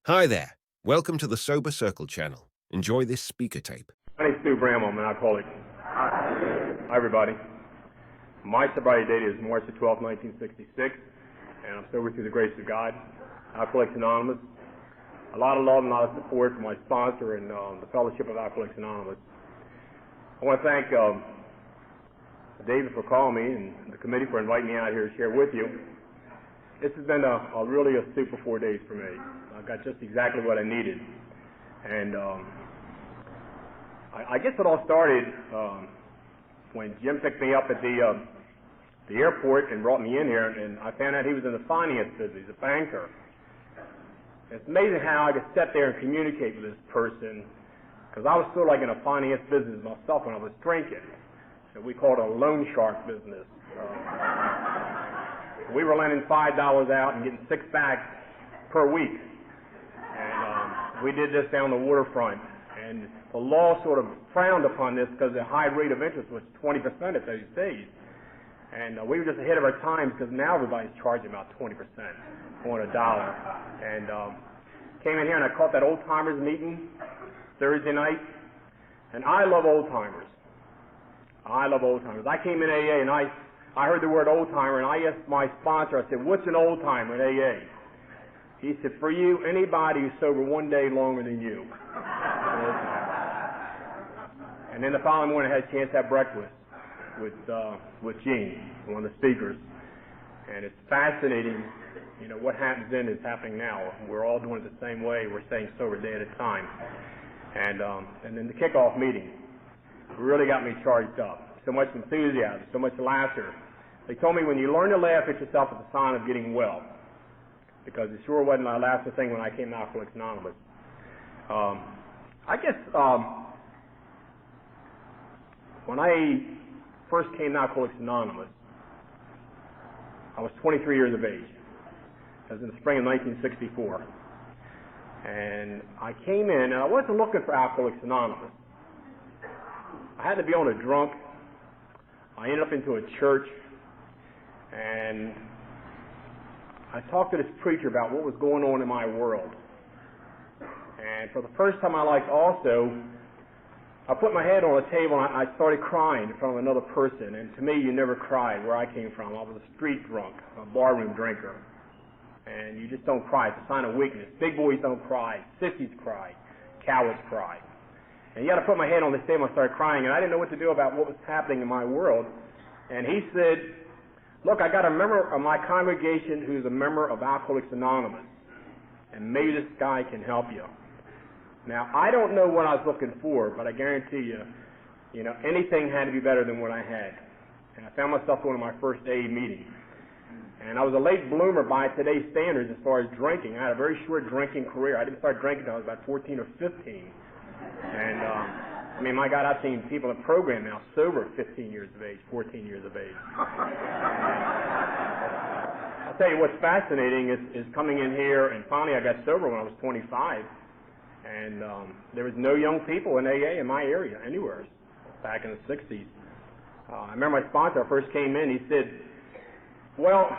Hi there. Welcome to the Sober Circle channel. Enjoy this speaker tape. My name's Stu Bramwell, I'm an alcoholic. Hi, everybody. My sobriety date is March the 12th, 1966, and I'm sober through the grace of God. Alcoholics Anonymous. A lot of love and a lot of support from my sponsor and the Fellowship of Alcoholics Anonymous. I want to thank David for calling me and the committee for inviting me out here to share with you. This has been really a super 4 days for me. I got just exactly what I needed. And I guess it all started when Jim picked me up at the airport and brought me in here, and I found out he was in the finance business. He's a banker. It's amazing how I could sit there and communicate with this person, because I was still like in a finance business myself when I was drinking. So we called it a loan shark business. We were lending $5 out and getting 6 back per week. And we did this down the waterfront. And the law sort of frowned upon this because the high rate of interest was 20% at those days. And we were just ahead of our times because now everybody's charging about 20% on $1. And came in here and I caught that old-timers meeting Thursday night. And I love old-timers. I love old-timers. I came in AA and I heard the word old-timer and I asked my sponsor, I said, what's an old-timer in AA? He said, for you, anybody who's sober 1 day longer than you. And then the following morning I had a chance to have breakfast with Gene, one of the speakers. And it's fascinating, you know, what happens then is happening now. We're all doing it the same way. We're staying sober a day at a time. And then the kickoff meeting really got me charged up. So much enthusiasm, so much laughter. They told me when you learn to laugh at yourself, it's a sign of getting well. Because it sure wasn't my last thing when I came to Alcoholics Anonymous. I guess when I first came to Alcoholics Anonymous, I was 23 years of age. That was in the spring of 1964. And I came in, and I wasn't looking for Alcoholics Anonymous. I had to be on a drunk. I ended up into a church, and I talked to this preacher about what was going on in my world. And for the first time in my life also, I put my head on a table and I started crying in front of another person. And to me, you never cried where I came from. I was a street drunk, a barroom drinker. And you just don't cry. It's a sign of weakness. Big boys don't cry. Sissies cry. Cowards cry. And yet I put my head on this table and started crying, and I didn't know what to do about what was happening in my world. And he said, look, I got a member of my congregation who's a member of Alcoholics Anonymous, and maybe this guy can help you. Now, I don't know what I was looking for, but I guarantee you know, anything had to be better than what I had. And I found myself going to my first AA meeting. And I was a late bloomer by today's standards as far as drinking. I had a very short drinking career. I didn't start drinking until I was about 14 or 15. And, I mean, my God, I've seen people in the program now sober at 15 years of age, 14 years of age. I'll tell you what's fascinating is coming in here, and finally I got sober when I was 25. And there was no young people in AA in my area, anywhere, back in the 60s. I remember my sponsor, I first came in, he said, well,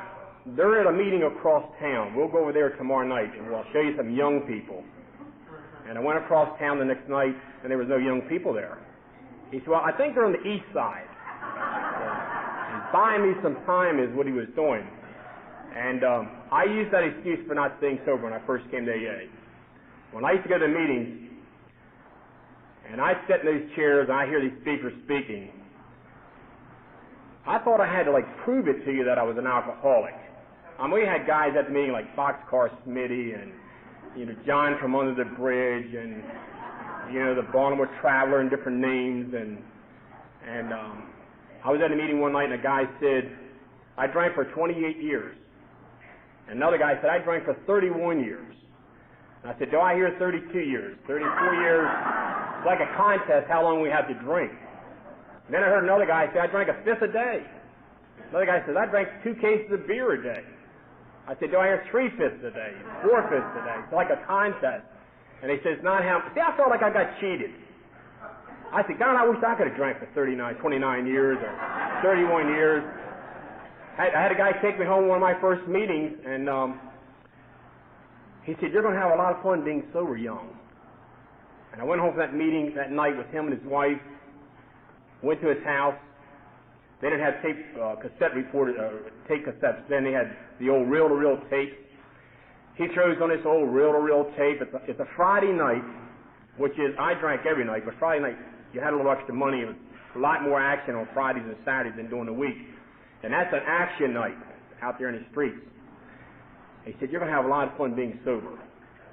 they're at a meeting across town. We'll go over there tomorrow night, and we'll show you some young people. And I went across town the next night, and there was no young people there. He said, well, I think they're on the east side. And buying me some time is what he was doing. And I used that excuse for not staying sober when I first came to AA. When I used to go to meetings, and I'd sit in those chairs, and I hear these speakers speaking, I thought I had to, like, prove it to you that I was an alcoholic. We had guys at the meeting like Boxcar Smitty and, you know, John from Under the Bridge and, you know, the Baltimore Traveler and different names. And I was at a meeting one night and a guy said, I drank for 28 years. And another guy said, I drank for 31 years. And I said, do I hear 32 years? 34 years? It's like a contest how long we have to drink. And then I heard another guy say, I drank a fifth a day. Another guy says, I drank 2 cases of beer a day. I said, do I hear 3/5 a day, 4/5 a day? It's like a contest. And he says, not how. See, I felt like I got cheated. I said, God, I wish I could have drank for 29 years or 31 years. I had a guy take me home one of my first meetings, and He said, you're going to have a lot of fun being sober young. And I went home from that meeting that night with him and his wife, went to his house. They didn't have tape cassettes. Then they had the old reel-to-reel tape. He throws on this old reel-to-reel tape. It's a Friday night, which is, I drank every night, but Friday night you had a little extra money. It was a lot more action on Fridays and Saturdays than during the week. And that's an action night out there in the streets. He said, you're going to have a lot of fun being sober.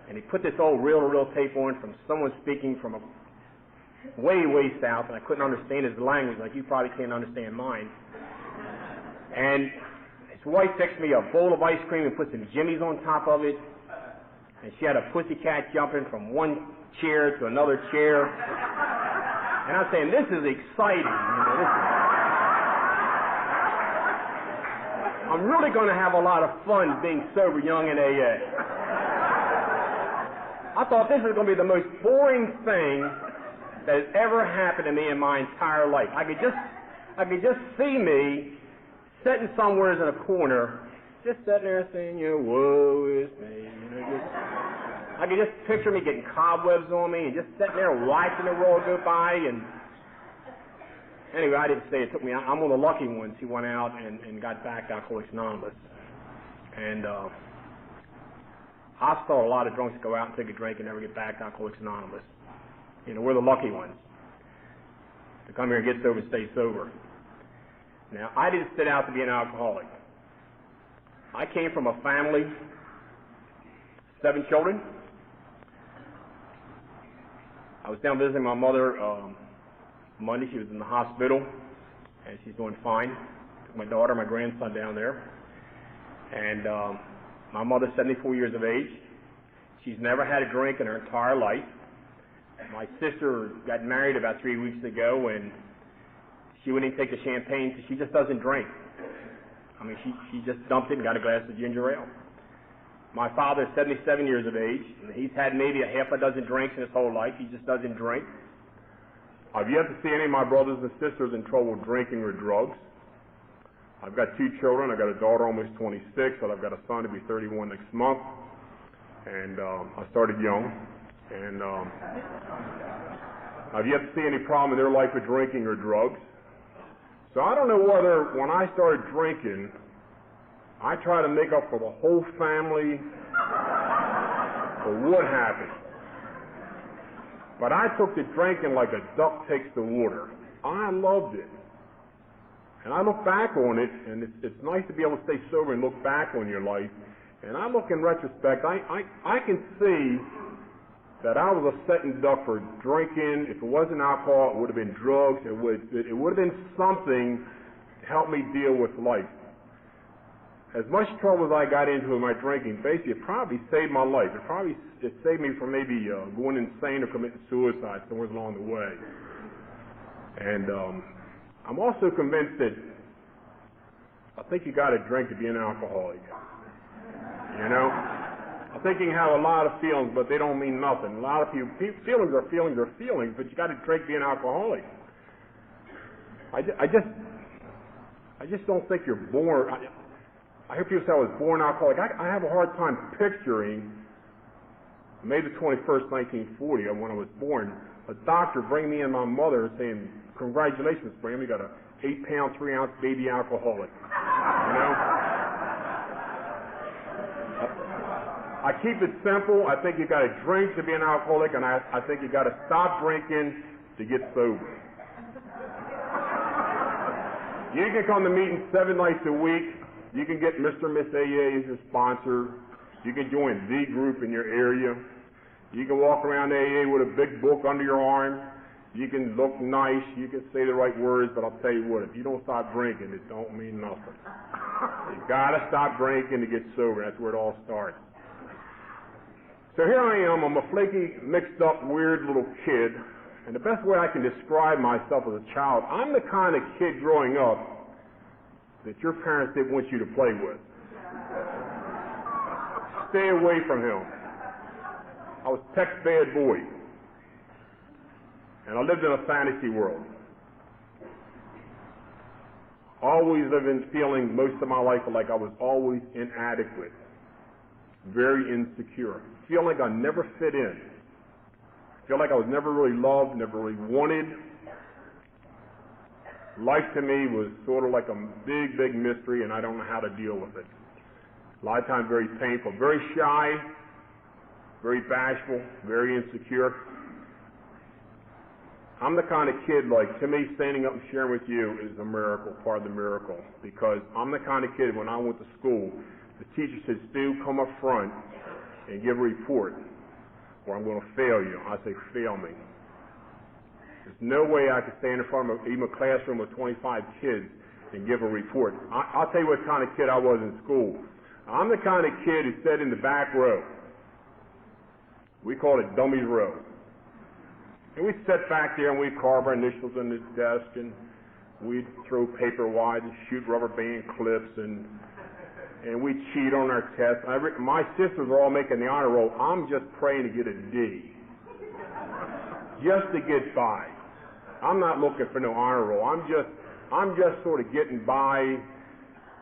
And he put this old reel-to-reel tape on from someone speaking from way, way south, and I couldn't understand his language like you probably can't understand mine. And his wife fixed me a bowl of ice cream and put some jimmies on top of it. And she had a pussycat jumping from one chair to another chair. And I'm saying, this is exciting. I'm really going to have a lot of fun being sober young in AA. I thought this was going to be the most boring thing that has ever happened to me in my entire life. I could just see me sitting somewhere in a corner, just sitting there saying, woe is me. I could just picture me getting cobwebs on me and just sitting there watching the world go by. And anyway, I didn't say it took me. I'm one of the lucky ones who went out and got back to Alcoholics Anonymous. And I saw a lot of drunks go out and take a drink and never get back to Alcoholics Anonymous. We're the lucky ones to come here and get sober and stay sober. Now, I didn't set out to be an alcoholic. I came from a family, 7 children. I was down visiting my mother Monday. She was in the hospital, and she's doing fine. Took my daughter, my grandson down there. And my mother's 74 years of age. She's never had a drink in her entire life. My sister got married about 3 weeks ago, and she wouldn't even take the champagne because she just doesn't drink. I mean, she just dumped it and got a glass of ginger ale. My father's 77 years of age, and he's had maybe a half a dozen drinks in his whole life. He just doesn't drink. I've yet to see any of my brothers and sisters in trouble with drinking or drugs. I've got 2 children. I've got a daughter almost 26, and I've got a son to be 31 next month. And I started young. And I've yet to see any problem in their life with drinking or drugs. So I don't know whether when I started drinking, I tried to make up for the whole family or what happened. But I took to drinking like a duck takes the water. I loved it. And I look back on it, and it's nice to be able to stay sober and look back on your life. And I look in retrospect, I can see that I was a sitting duck for drinking. If it wasn't alcohol, it would have been drugs. It would have been something to help me deal with life. As much trouble as I got into with my drinking, basically it probably saved my life. It saved me from maybe going insane or committing suicide somewhere along the way. And I'm also convinced that I think you got to drink to be an alcoholic. I think you can have a lot of feelings, but they don't mean nothing. A lot of feelings are feelings, but you got to drink to be an alcoholic. I just don't think you're born. I hear people say I was born alcoholic. I have a hard time picturing May the 21st, 1940, when I was born, a doctor bringing me and my mother saying, "Congratulations, Bram, you got a 8-pound, 3-ounce baby alcoholic." I keep it simple. I think you got to drink to be an alcoholic, and I think you got to stop drinking to get sober. You can come to meetings 7 nights a week. You can get Mr. and Miss AA as your sponsor. You can join the group in your area. You can walk around AA with a big book under your arm. You can look nice. You can say the right words, but I'll tell you what, if you don't stop drinking, it don't mean nothing. You got to stop drinking to get sober. That's where it all starts. So here I am. I'm a flaky, mixed up, weird little kid. And the best way I can describe myself as a child, I'm the kind of kid growing up that your parents didn't want you to play with. Stay away from him. I was Tech's bad boy. And I lived in a fantasy world. Always living feeling most of my life like I was always inadequate. very insecure, feel like I never fit in, feel like I was never really loved, never really wanted. Life to me was sort of like a big, big mystery, and I don't know how to deal with it. A lot of times very painful, very shy, very bashful, very insecure. I'm the kind of kid, like, to me, standing up and sharing with you is a miracle, part of the miracle, because I'm the kind of kid, when I went to school, the teacher said, Stu, come up front and give a report, or I'm going to fail you. I say, fail me. There's no way I could stand in front of even a classroom with 25 kids and give a report. I'll tell you what kind of kid I was in school. I'm the kind of kid who sat in the back row. We called it Dummy's Row. And we'd sit back there and we'd carve our initials on the desk, and we'd throw paper wide and shoot rubber band clips, and we'd cheat on our tests. My sisters were all making the honor roll. I'm just praying to get a D, just to get by. I'm not looking for no honor roll. I'm just sort of getting by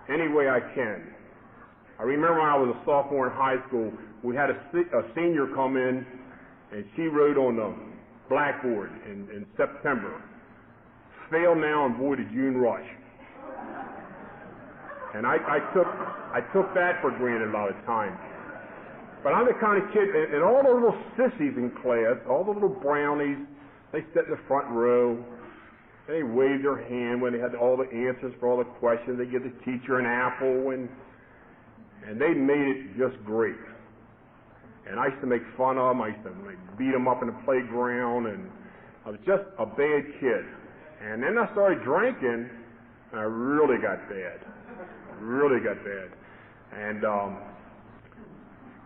any way I can. I remember when I was a sophomore in high school, we had a senior come in, and she wrote on the blackboard in September, fail now and avoid a June rush. And I took that for granted a lot of times. But I'm the kind of kid, and all the little sissies in class, all the little brownies, they sit in the front row, and they wave their hand when they had all the answers for all the questions. They give the teacher an apple, and they made it just great. And I used to make fun of them. I used to beat them up in the playground, and I was just a bad kid. And then I started drinking, and I really got bad. Really got bad. And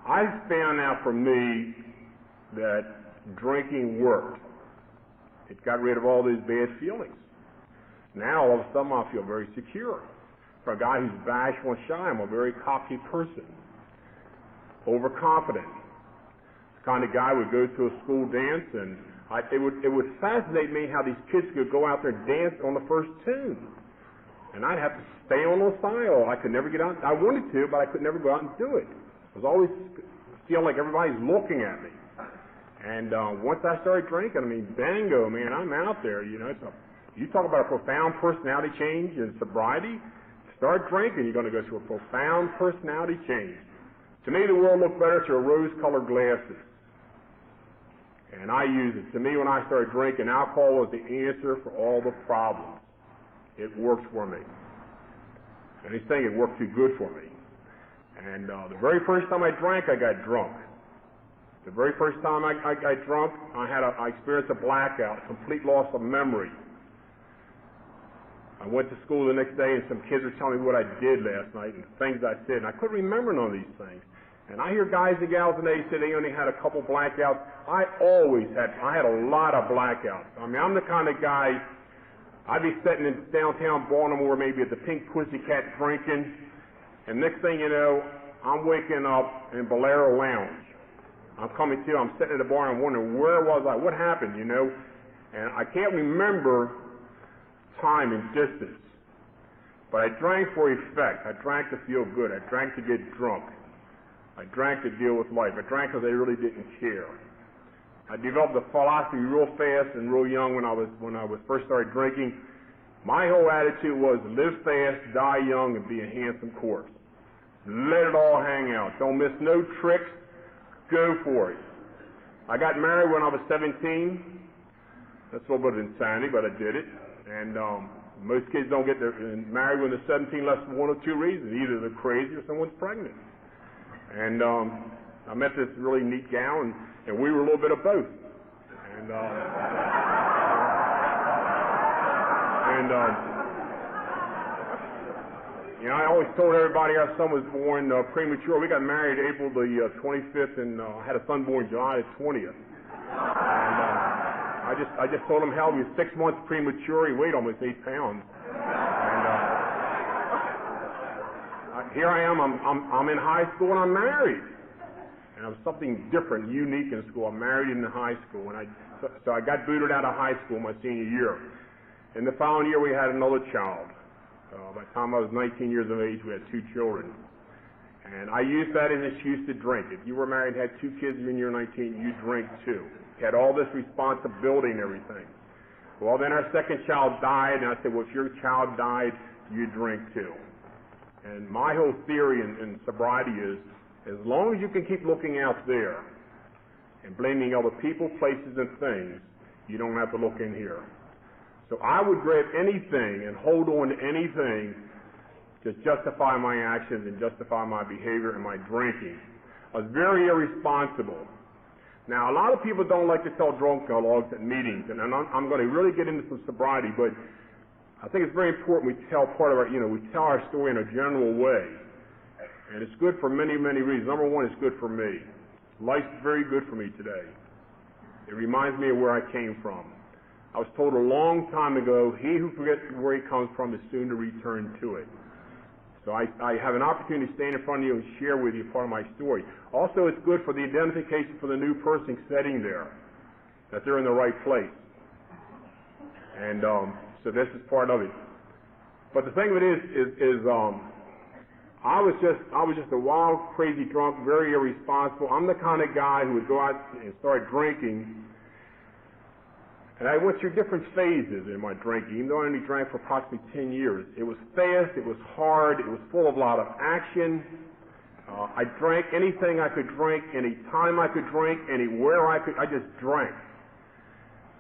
I found out for me that drinking worked. It got rid of all these bad feelings. Now, all of a sudden, I feel very secure. For a guy who's bashful and shy, I'm a very cocky person. Overconfident. The kind of guy would go to a school dance, and it would fascinate me how these kids could go out there and dance on the first tune. And I'd have to stay on the aisle. I could never get out. I wanted to, but I could never go out and do it. I was always feeling like everybody's looking at me. And once I started drinking, I mean, bingo, man, I'm out there. You know, you talk about a profound personality change in sobriety. Start drinking, you're going to go through a profound personality change. To me, the world looked better through rose-colored glasses. And I use it. To me, when I started drinking, alcohol was the answer for all the problems. It worked for me. And he's saying it worked too good for me. And the very first time I drank, I got drunk. The very first time I got drunk, I experienced a blackout, a complete loss of memory. I went to school the next day, and some kids were telling me what I did last night and things I said, and I couldn't remember none of these things. And I hear guys and gals today say they only had a couple blackouts. I had a lot of blackouts. I mean, I'm the kind of guy, I'd be sitting in downtown Baltimore, maybe at the Pink Pussycat drinking, and next thing you know, I'm waking up in Bolero Lounge. I'm coming to, I'm sitting at the bar, and I'm wondering, where was I? What happened, you know? And I can't remember time and distance. But I drank for effect. I drank to feel good. I drank to get drunk. I drank to deal with life. I drank because I really didn't care. I developed a philosophy real fast and real young when I was first started drinking. My whole attitude was live fast, die young, and be a handsome corpse. Let it all hang out. Don't miss no tricks. Go for it. I got married when I was 17. That's a little bit of insanity, but I did it. And most kids don't get married when they're 17 unless for one of two reasons. Either they're crazy or someone's pregnant. And I met this really neat gal, and we were a little bit of both. And you know, I always told everybody our son was born premature. We got married April the 25th, and had a son born July the 20th. And I just told him, hell, he was 6 months premature. He weighed almost 8 pounds. And here I am. I'm in high school and I'm married. And I was something different, unique in school. I'm married in high school, and so I got booted out of high school my senior year. In the following year, we had another child. By the time I was 19 years of age, we had 2 children. And I used that as an excuse to drink. If you were married and had 2 kids when you were 19, you drink too. You had all this responsibility and everything. Well, then our second child died, and I said, well, if your child died, you drink too. And my whole theory in sobriety is, as long as you can keep looking out there and blaming other people, places, and things, you don't have to look in here. So I would grab anything and hold on to anything to justify my actions and justify my behavior and my drinking. I was very irresponsible. Now, a lot of people don't like to tell drunk dialogues at meetings, and I'm going to really get into some sobriety, but I think it's very important we tell part of our, we tell our story in a general way. And it's good for many, many reasons. Number one, it's good for me. Life's very good for me today. It reminds me of where I came from. I was told a long time ago, he who forgets where he comes from is soon to return to it. So I have an opportunity to stand in front of you and share with you part of my story. Also, it's good for the identification for the new person sitting there, that they're in the right place. And so this is part of it. But the thing of it is I was just a wild, crazy drunk, very irresponsible. I'm the kind of guy who would go out and start drinking. And I went through different phases in my drinking, even though I only drank for approximately 10 years. It was fast, it was hard, it was full of a lot of action. I drank anything I could drink, any time I could drink, anywhere I just drank.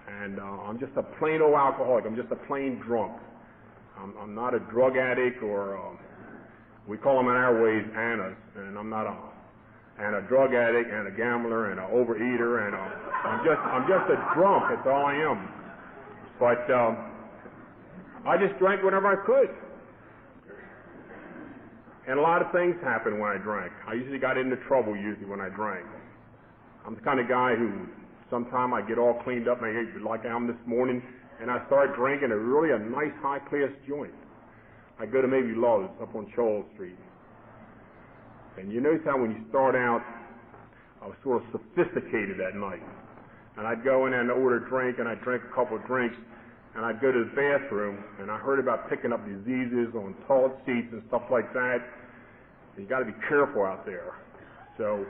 And I'm just a plain old alcoholic. I'm just a plain drunk. I'm not a drug addict or, we call them in our ways, Annas. And I'm not a drug addict and a gambler and an overeater and I'm just a drunk. That's all I am. But I just drank whenever I could. And a lot of things happened when I drank. I usually got into trouble when I drank. I'm the kind of guy who sometime I get all cleaned up, like I am this morning, and I start drinking a nice high-class joint. I go to maybe Lowe's up on Charles Street. And you notice how when you start out, I was sort of sophisticated that night. And I'd go in and order a drink, and I'd drink a couple of drinks, and I'd go to the bathroom, and I heard about picking up diseases on toilet seats and stuff like that. You got to be careful out there. So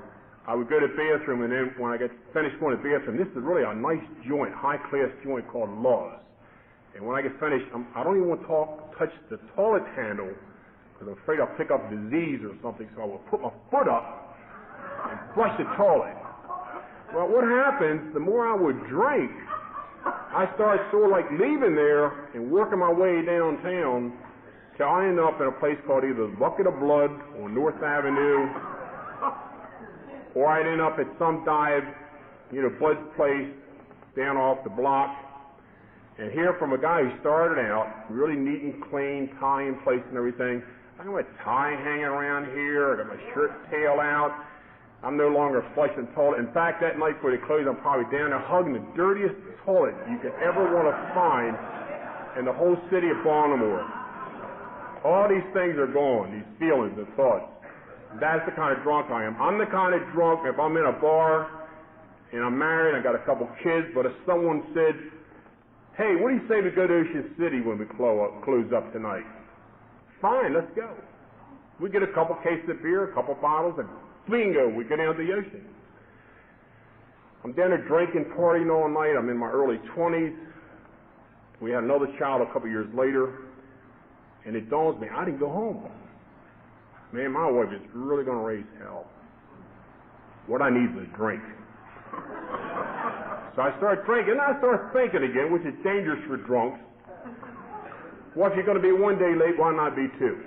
I would go to the bathroom, and then when I get finished going to the bathroom, this is really a nice joint, high-class joint called Love's. And when I get finished, I don't even want to touch the toilet handle because I'm afraid I'll pick up disease or something, so I will put my foot up and flush the toilet. Well, what happens, the more I would drink, I started sort of like leaving there and working my way downtown till I ended up in a place called either the Bucket of Blood on North Avenue, or I'd end up at some dive, Bud's place down off the block, and hear from a guy who started out really neat and clean, tie in place and everything. I got my tie hanging around here, I got my shirt tail out. I'm no longer flushing the toilet. In fact, that night before they closed, I'm probably down there hugging the dirtiest toilet you could ever want to find in the whole city of Baltimore. All these things are gone, these feelings and thoughts. That's the kind of drunk I am. I'm the kind of drunk, if I'm in a bar and I'm married, I got a couple kids, but if someone said, hey, what do you say we go to Ocean City when we close up tonight? Fine, let's go. We get a couple cases of beer, a couple bottles, and bingo, we go down to the ocean. I'm down there drinking, partying all night. I'm in my early 20s. We had another child a couple years later, and it dawns me, I didn't go home. Man, my wife is really going to raise hell. What I need is a drink. So I start drinking, and I start thinking again, which is dangerous for drunks. Well, if you're going to be one day late, why not be two?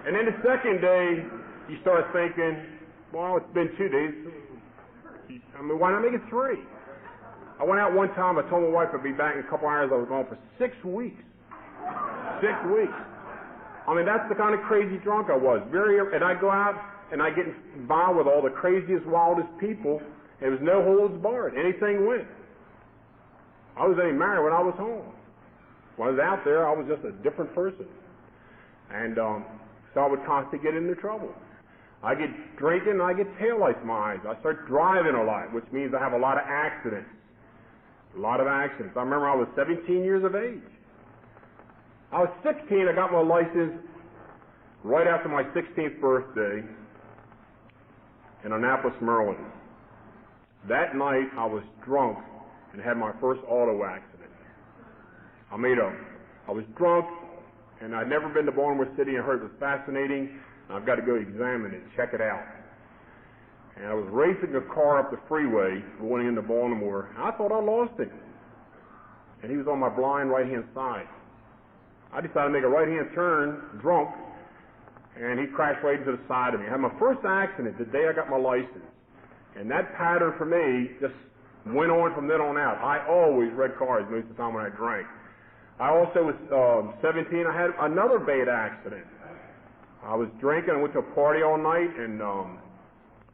And then the second day, you start thinking, well, it's been 2 days. Why not make it 3? I went out one time, I told my wife I'd be back in a couple hours. I was gone for 6 weeks. 6 weeks. That's the kind of crazy drunk I was. And I go out, and I get involved with all the craziest, wildest people. There was no holds barred. Anything went. I was only married when I was home. When I was out there, I was just a different person. And so I would constantly get into trouble. I get drinking, and I get taillights in my eyes. I start driving a lot, which means I have a lot of accidents. A lot of accidents. I remember I was 17 years of age. I was 16, I got my license, right after my 16th birthday in Annapolis, Maryland. That night, I was drunk and had my first auto accident. I was drunk, and I'd never been to Baltimore City and heard it was fascinating. I've got to go examine it, check it out. And I was racing a car up the freeway going into Baltimore. I thought I lost him. And he was on my blind right-hand side. I decided to make a right-hand turn, drunk, and he crashed right into the side of me. I had my first accident the day I got my license. And that pattern for me just went on from then on out. I always wrecked cars most of the time when I drank. I also was 17. I had another bad accident. I was drinking. I went to a party all night, and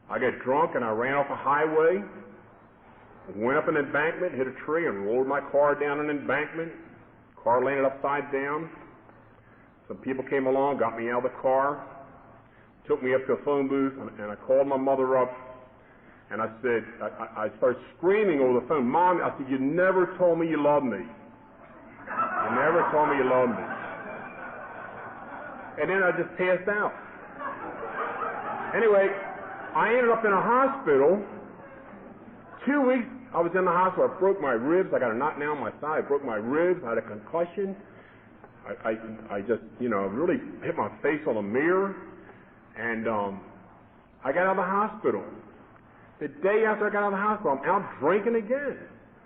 I got drunk, and I ran off a highway, went up an embankment, hit a tree, and rolled my car down an embankment. Car landed upside down. Some people came along, got me out of the car, took me up to a phone booth, and I called my mother up, and I said, I started screaming over the phone, Mom, I said, you never told me you loved me. You never told me you loved me. And then I just passed out. Anyway, I ended up in a hospital. 2 weeks I was in the hospital. I broke my ribs. I got a knot down my thigh. I broke my ribs. I had a concussion. I just, really hit my face on a mirror. And I got out of the hospital. The day after I got out of the hospital, I'm out drinking again.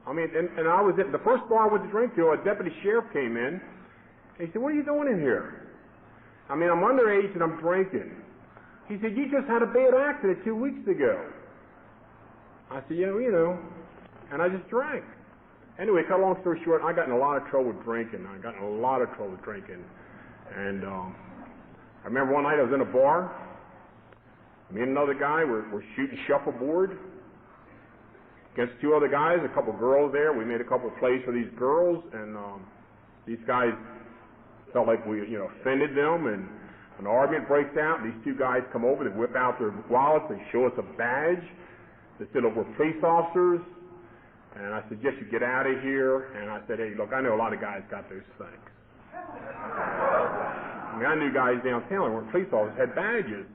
And I was at the first bar I went to drink to, a deputy sheriff came in. And he said, what are you doing in here? I'm underage and I'm drinking. He said, you just had a bad accident 2 weeks ago. I said, and I just drank. Anyway, cut a long story short, I got in a lot of trouble drinking. And I remember one night I was in a bar. Me and another guy were shooting shuffleboard against two other guys, a couple girls there. We made a couple of plays for these girls, and these guys felt like we, offended them, and an argument breaks out. These two guys come over, they whip out their wallets, they show us a badge. They said, look, we're police officers, and I suggest you get out of here. And I said, hey, look, I know a lot of guys got those things. I knew guys downtown that weren't police officers, had badges.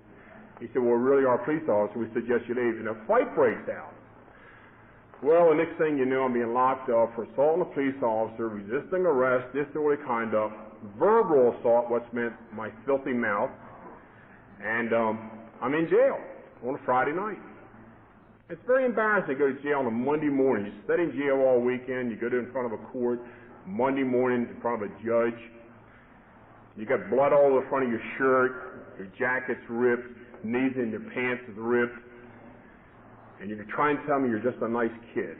He said, well, we really are police officers. We suggest you leave. And a fight breaks out. Well, the next thing you know, I'm being locked up for assaulting a police officer, resisting arrest, disorderly conduct, verbal assault, what's meant my filthy mouth, and I'm in jail on a Friday night. It's very embarrassing to go to jail on a Monday morning. You sit in jail all weekend. You go to in front of a court Monday morning in front of a judge. You got blood all over the front of your shirt. Your jacket's ripped. Knees in your pants is ripped. And you can try and tell me you're just a nice kid.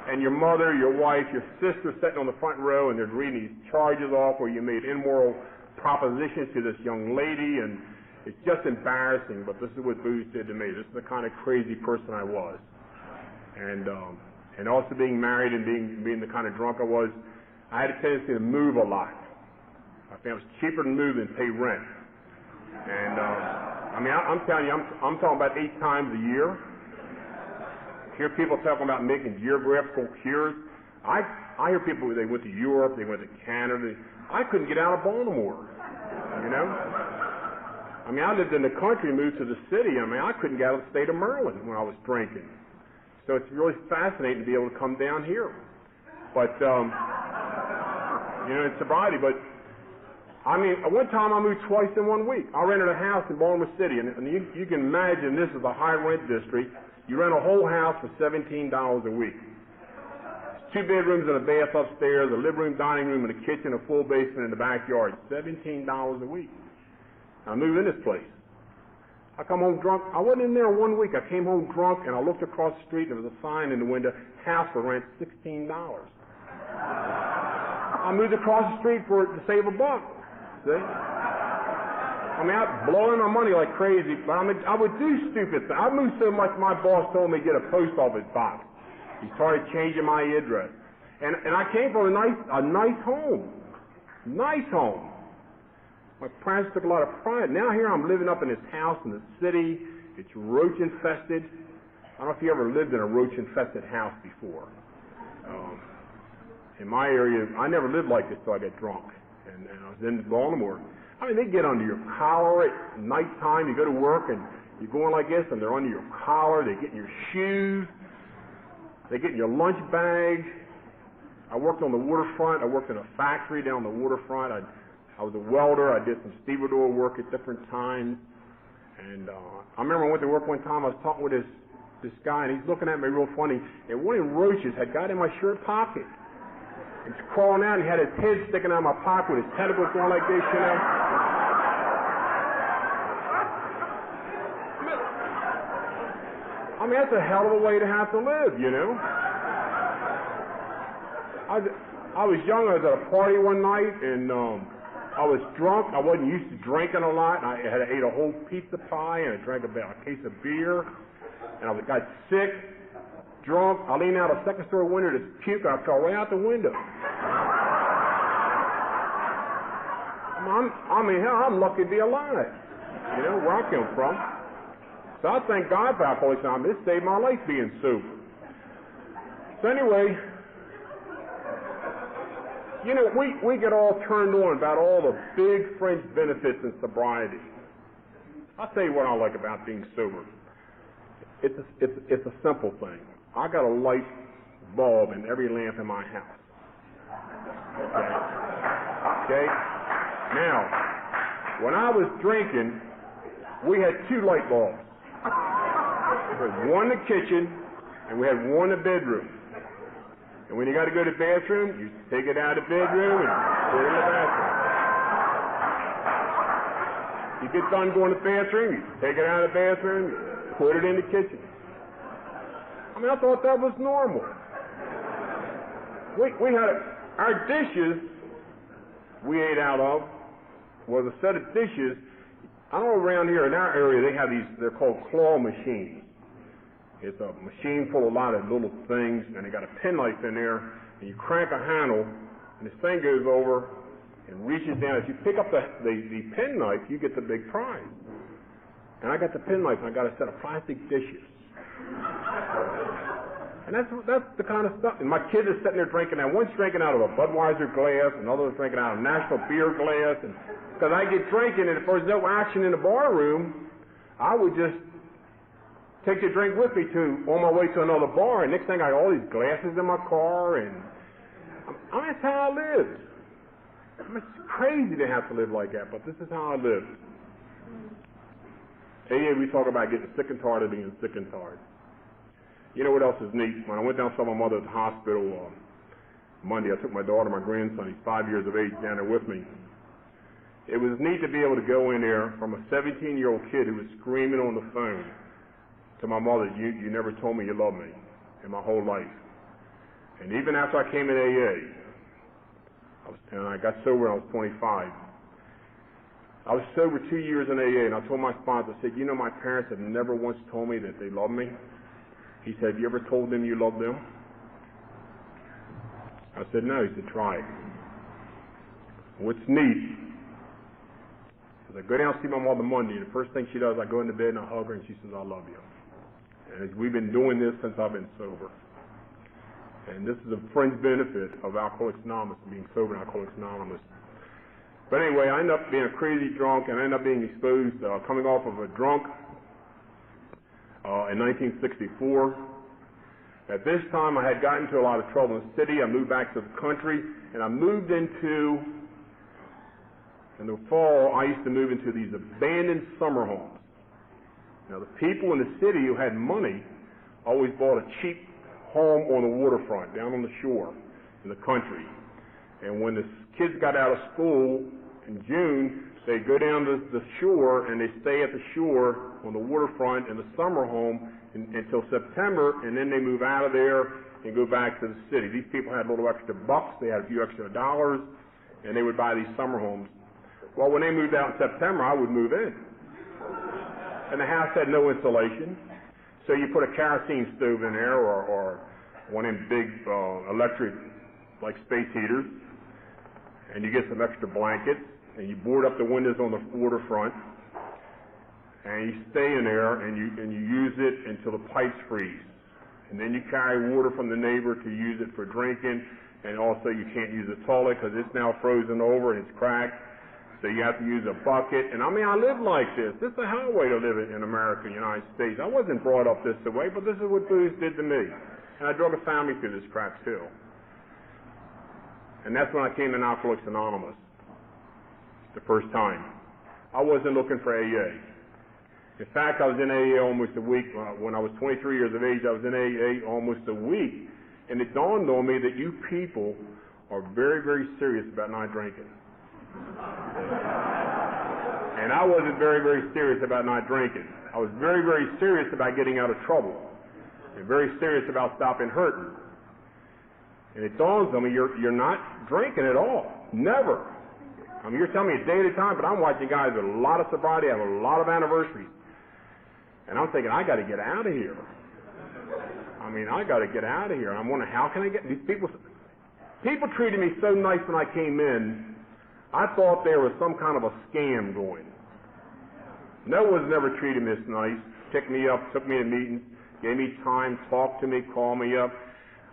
And your mother, your wife, your sister sitting on the front row, and they're reading these charges off where you made immoral propositions to this young lady, and it's just embarrassing, but this is what booze did to me. This is the kind of crazy person I was. And also being married and being the kind of drunk I was, I had a tendency to move a lot. I found it was cheaper to move than pay rent. And I'm telling you, I'm talking about 8 times a year. Hear people talking about making geographical cures. I hear people, they went to Europe, they went to Canada. I couldn't get out of Baltimore, I lived in the country, moved to the city. I couldn't get out of the state of Maryland when I was drinking. So it's really fascinating to be able to come down here. But, in sobriety. But, one time I moved twice in 1 week. I rented a house in Baltimore City, and you can imagine this is a high-rent district. You rent a whole house for $17 a week. It's 2 bedrooms and a bath upstairs, a living room, dining room, and a kitchen, a full basement in the backyard. $17 a week. I moved in this place. I come home drunk. I wasn't in there 1 week. I came home drunk, and I looked across the street, and there was a sign in the window, house for rent, $16. I moved across the street to save a buck. See? Out blowing my money like crazy, but I would do stupid things. I moved so much my boss told me to get a post office box. He started changing my address. And I came from a nice home. Nice home. My parents took a lot of pride. Now here I'm living up in this house in the city. It's roach infested. I don't know if you ever lived in a roach infested house before. In my area, I never lived like this till I got drunk. and I was in Baltimore. I mean, they get under your collar at nighttime. You go to work and you're going like this, and they're under your collar. They get in your shoes. They get in your lunch bag. I worked on the waterfront. I worked in a factory down the waterfront. I was a welder. I did some stevedore work at different times. And I remember I went to work one time. I was talking with this guy, and he's looking at me real funny. And one of the roaches had got in my shirt pocket. He's crawling out, and he had his head sticking out of my pocket with his tentacles going like this, you know. I mean, that's a hell of a way to have to live, you know. I was young. I was at a party one night, and I was drunk. I wasn't used to drinking a lot. I had ate a whole pizza pie, and I drank about a case of beer, and I got sick, drunk. I leaned out a second-story window to puke, and I fell right out the window. I mean, hell, I'm lucky to be alive, you know, where I come from. So I thank God for Alcoholics Anonymous. It saved my life being sober. So anyway, you know, we get all turned on about all the big fringe benefits in sobriety. I'll tell you what I like about being sober. It's a simple thing. I got a light bulb in every lamp in my house. Okay? Now, when I was drinking, we had 2 light bulbs. We had one in the kitchen, and we had one in the bedroom. And when you got to go to the bathroom, you take it out of the bedroom and put it in the bathroom. You get done going to the bathroom, you take it out of the bathroom, you put it in the kitchen. I mean, I thought that was normal. We had our dishes we ate out of was a set of dishes. I know around here in our area they have these, they're called claw machines. It's a machine full of a lot of little things, and they got a penknife in there, and you crank a handle, and this thing goes over and reaches down. If you pick up the penknife, you get the big prize. And I got the penknife, and I got a set of plastic dishes. And that's the kind of stuff. And my kids are sitting there drinking. Now, one's drinking out of a Budweiser glass, another's drinking out of a National Beer glass. And because I get drinking, and if there's no action in the bar room, I would just take the drink with me on my way to another bar, and next thing I got all these glasses in my car, and I mean, that's how I lived. I mean, it's crazy to have to live like that, but this is how I lived. AA, we talk about getting sick and tired of being sick and tired. You know what else is neat? When I went down and saw my mother at the hospital Monday, I took my daughter, my grandson, he's 5 years of age, down there with me. It was neat to be able to go in there from a 17-year-old kid who was screaming on the phone to my mother, you never told me you loved me in my whole life. And even after I came in AA, and I got sober when I was 25, I was sober 2 years in AA, and I told my sponsor, I said, you know, my parents have never once told me that they love me. He said, have you ever told them you love them? I said, no. He said, try it. What's neat is I go down and see my mother Monday, and the first thing she does, I go into bed and I hug her, and she says, I love you. And we've been doing this since I've been sober. And this is a fringe benefit of Alcoholics Anonymous, being sober in Alcoholics Anonymous. But anyway, I ended up being a crazy drunk, and I ended up being exposed, coming off of a drunk in 1964. At this time, I had gotten into a lot of trouble in the city. I moved back to the country, and I moved into, in the fall, I used to move into these abandoned summer homes. Now, the people in the city who had money always bought a cheap home on the waterfront, down on the shore in the country. And when the kids got out of school in June, they'd go down to the shore, and they stay at the shore on the waterfront in the summer home until September, and then they move out of there and go back to the city. These people had a little extra bucks, they had a few extra dollars, and they would buy these summer homes. Well, when they moved out in September, I would move in. And the house had no insulation, so you put a kerosene stove in there or one of them big electric, like space heaters, and you get some extra blankets, and you board up the windows on the waterfront, and you stay in there, and you use it until the pipes freeze. And then you carry water from the neighbor to use it for drinking. and also you can't use a toilet because it's now frozen over and it's cracked. So you have to use a bucket. And I mean, I lived like this. This is a highway to live in America, United States. I wasn't brought up this way, but this is what booze did to me. And I drug a family through this crap too. And that's when I came to Alcoholics Anonymous the first time. I wasn't looking for AA. In fact, I was in AA almost a week. When I was 23 years of age, I was in AA almost a week. And it dawned on me that you people are very, very serious about not drinking. And I wasn't very, very serious about not drinking. I was very, very serious about getting out of trouble. And very serious about stopping hurting. And it dawns on me, you're not drinking at all. Never. I mean, you're telling me a day at a time, but I'm watching guys with a lot of sobriety, have a lot of anniversaries. And I'm thinking, I got to get out of here. I mean, I got to get out of here. And I'm wondering, how can I get... These people treated me so nice when I came in, I thought there was some kind of a scam going. No one's never treated me this nice. Picked me up, took me to meetings, gave me time, talked to me, called me up.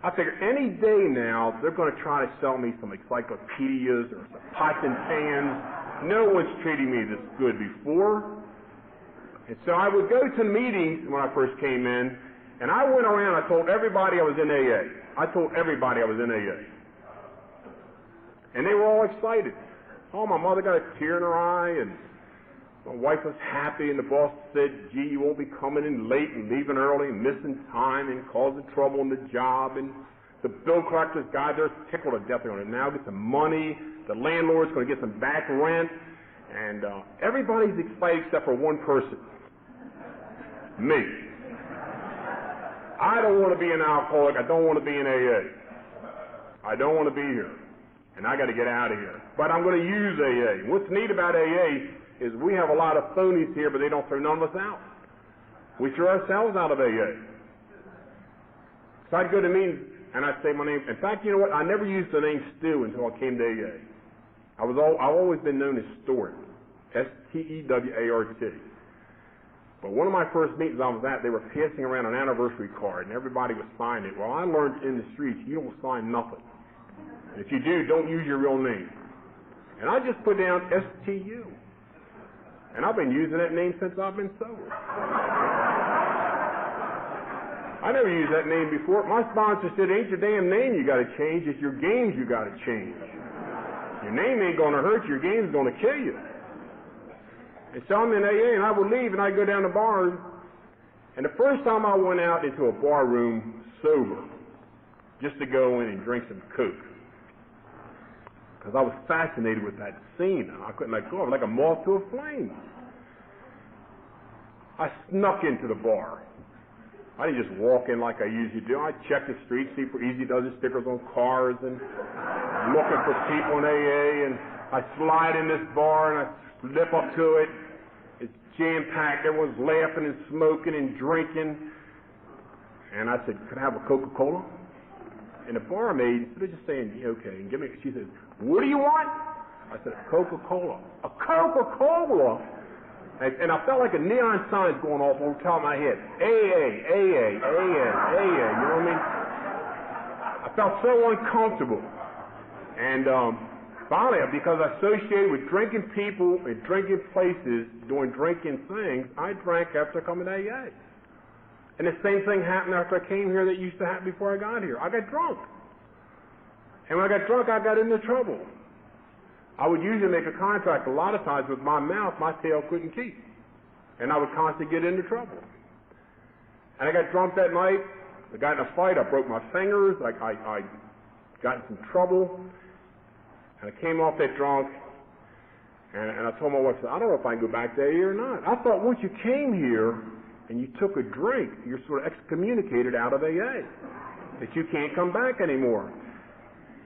I figure any day now they're going to try to sell me some encyclopedias or some pots and pans. No one's treated me this good before. And so I would go to meetings when I first came in, and I went around, I told everybody I was in AA. I told everybody I was in AA. And they were all excited. Oh, my mother got a tear in her eye, and my wife was happy, and the boss said, gee, you won't be coming in late and leaving early and missing time and causing trouble on the job. And the bill collector's guy, they're tickled to death. They're going to now get some money. The landlord's going to get some back rent. And everybody's excited except for one person. Me. I don't want to be an alcoholic. I don't want to be in AA. I don't want to be here. And I got to get out of here. But I'm going to use AA. What's neat about AA is we have a lot of phonies here, but they don't throw none of us out. We throw ourselves out of AA. So I'd go to meetings, and I'd say my name. In fact, you know what? I never used the name Stu until I came to AA. I've always been known as Stuart. S-T-E-W-A-R-T. But one of my first meetings I was at, they were passing around an anniversary card, and everybody was signing it. Well, I learned in the streets, you don't sign nothing. If you do, don't use your real name. And I just put down S-T-U. And I've been using that name since I've been sober. I never used that name before. My sponsor said, ain't your damn name you got to change, it's your games you got to change. Your name ain't going to hurt you, your game's going to kill you. And so I'm in AA, and I would leave, and I'd go down to bars. And the first time I went out into a bar room sober, just to go in and drink some Coke, because I was fascinated with that scene. I couldn't let go. I was like a moth to a flame. I snuck into the bar. I didn't just walk in like I usually do. I checked the street, see for Easy Does It stickers on cars, and looking for people in AA, and I slide in this bar, and I slip up to it. It's jam-packed. Everyone's laughing and smoking and drinking. And I said, could I have a Coca-Cola? And the barmaid, instead of just saying, okay, and give me, she said, what do you want? I said, a Coca-Cola. A Coca-Cola? And I felt like a neon sign going off on the top of my head. AA, AA, AA, AA, you know what I mean? I felt so uncomfortable. And finally, because I associated with drinking people and drinking places, doing drinking things, I drank after coming to AA. And the same thing happened after I came here that used to happen before I got here. I got drunk. And when I got drunk, I got into trouble. I would usually make a contract a lot of times with my mouth my tail couldn't keep. And I would constantly get into trouble. And I got drunk that night. I got in a fight. I broke my fingers. I got in some trouble. And I came off that drunk. And I told my wife, I don't know if I can go back to AA or not. I thought once you came here and you took a drink, you're sort of excommunicated out of AA. That you can't come back anymore.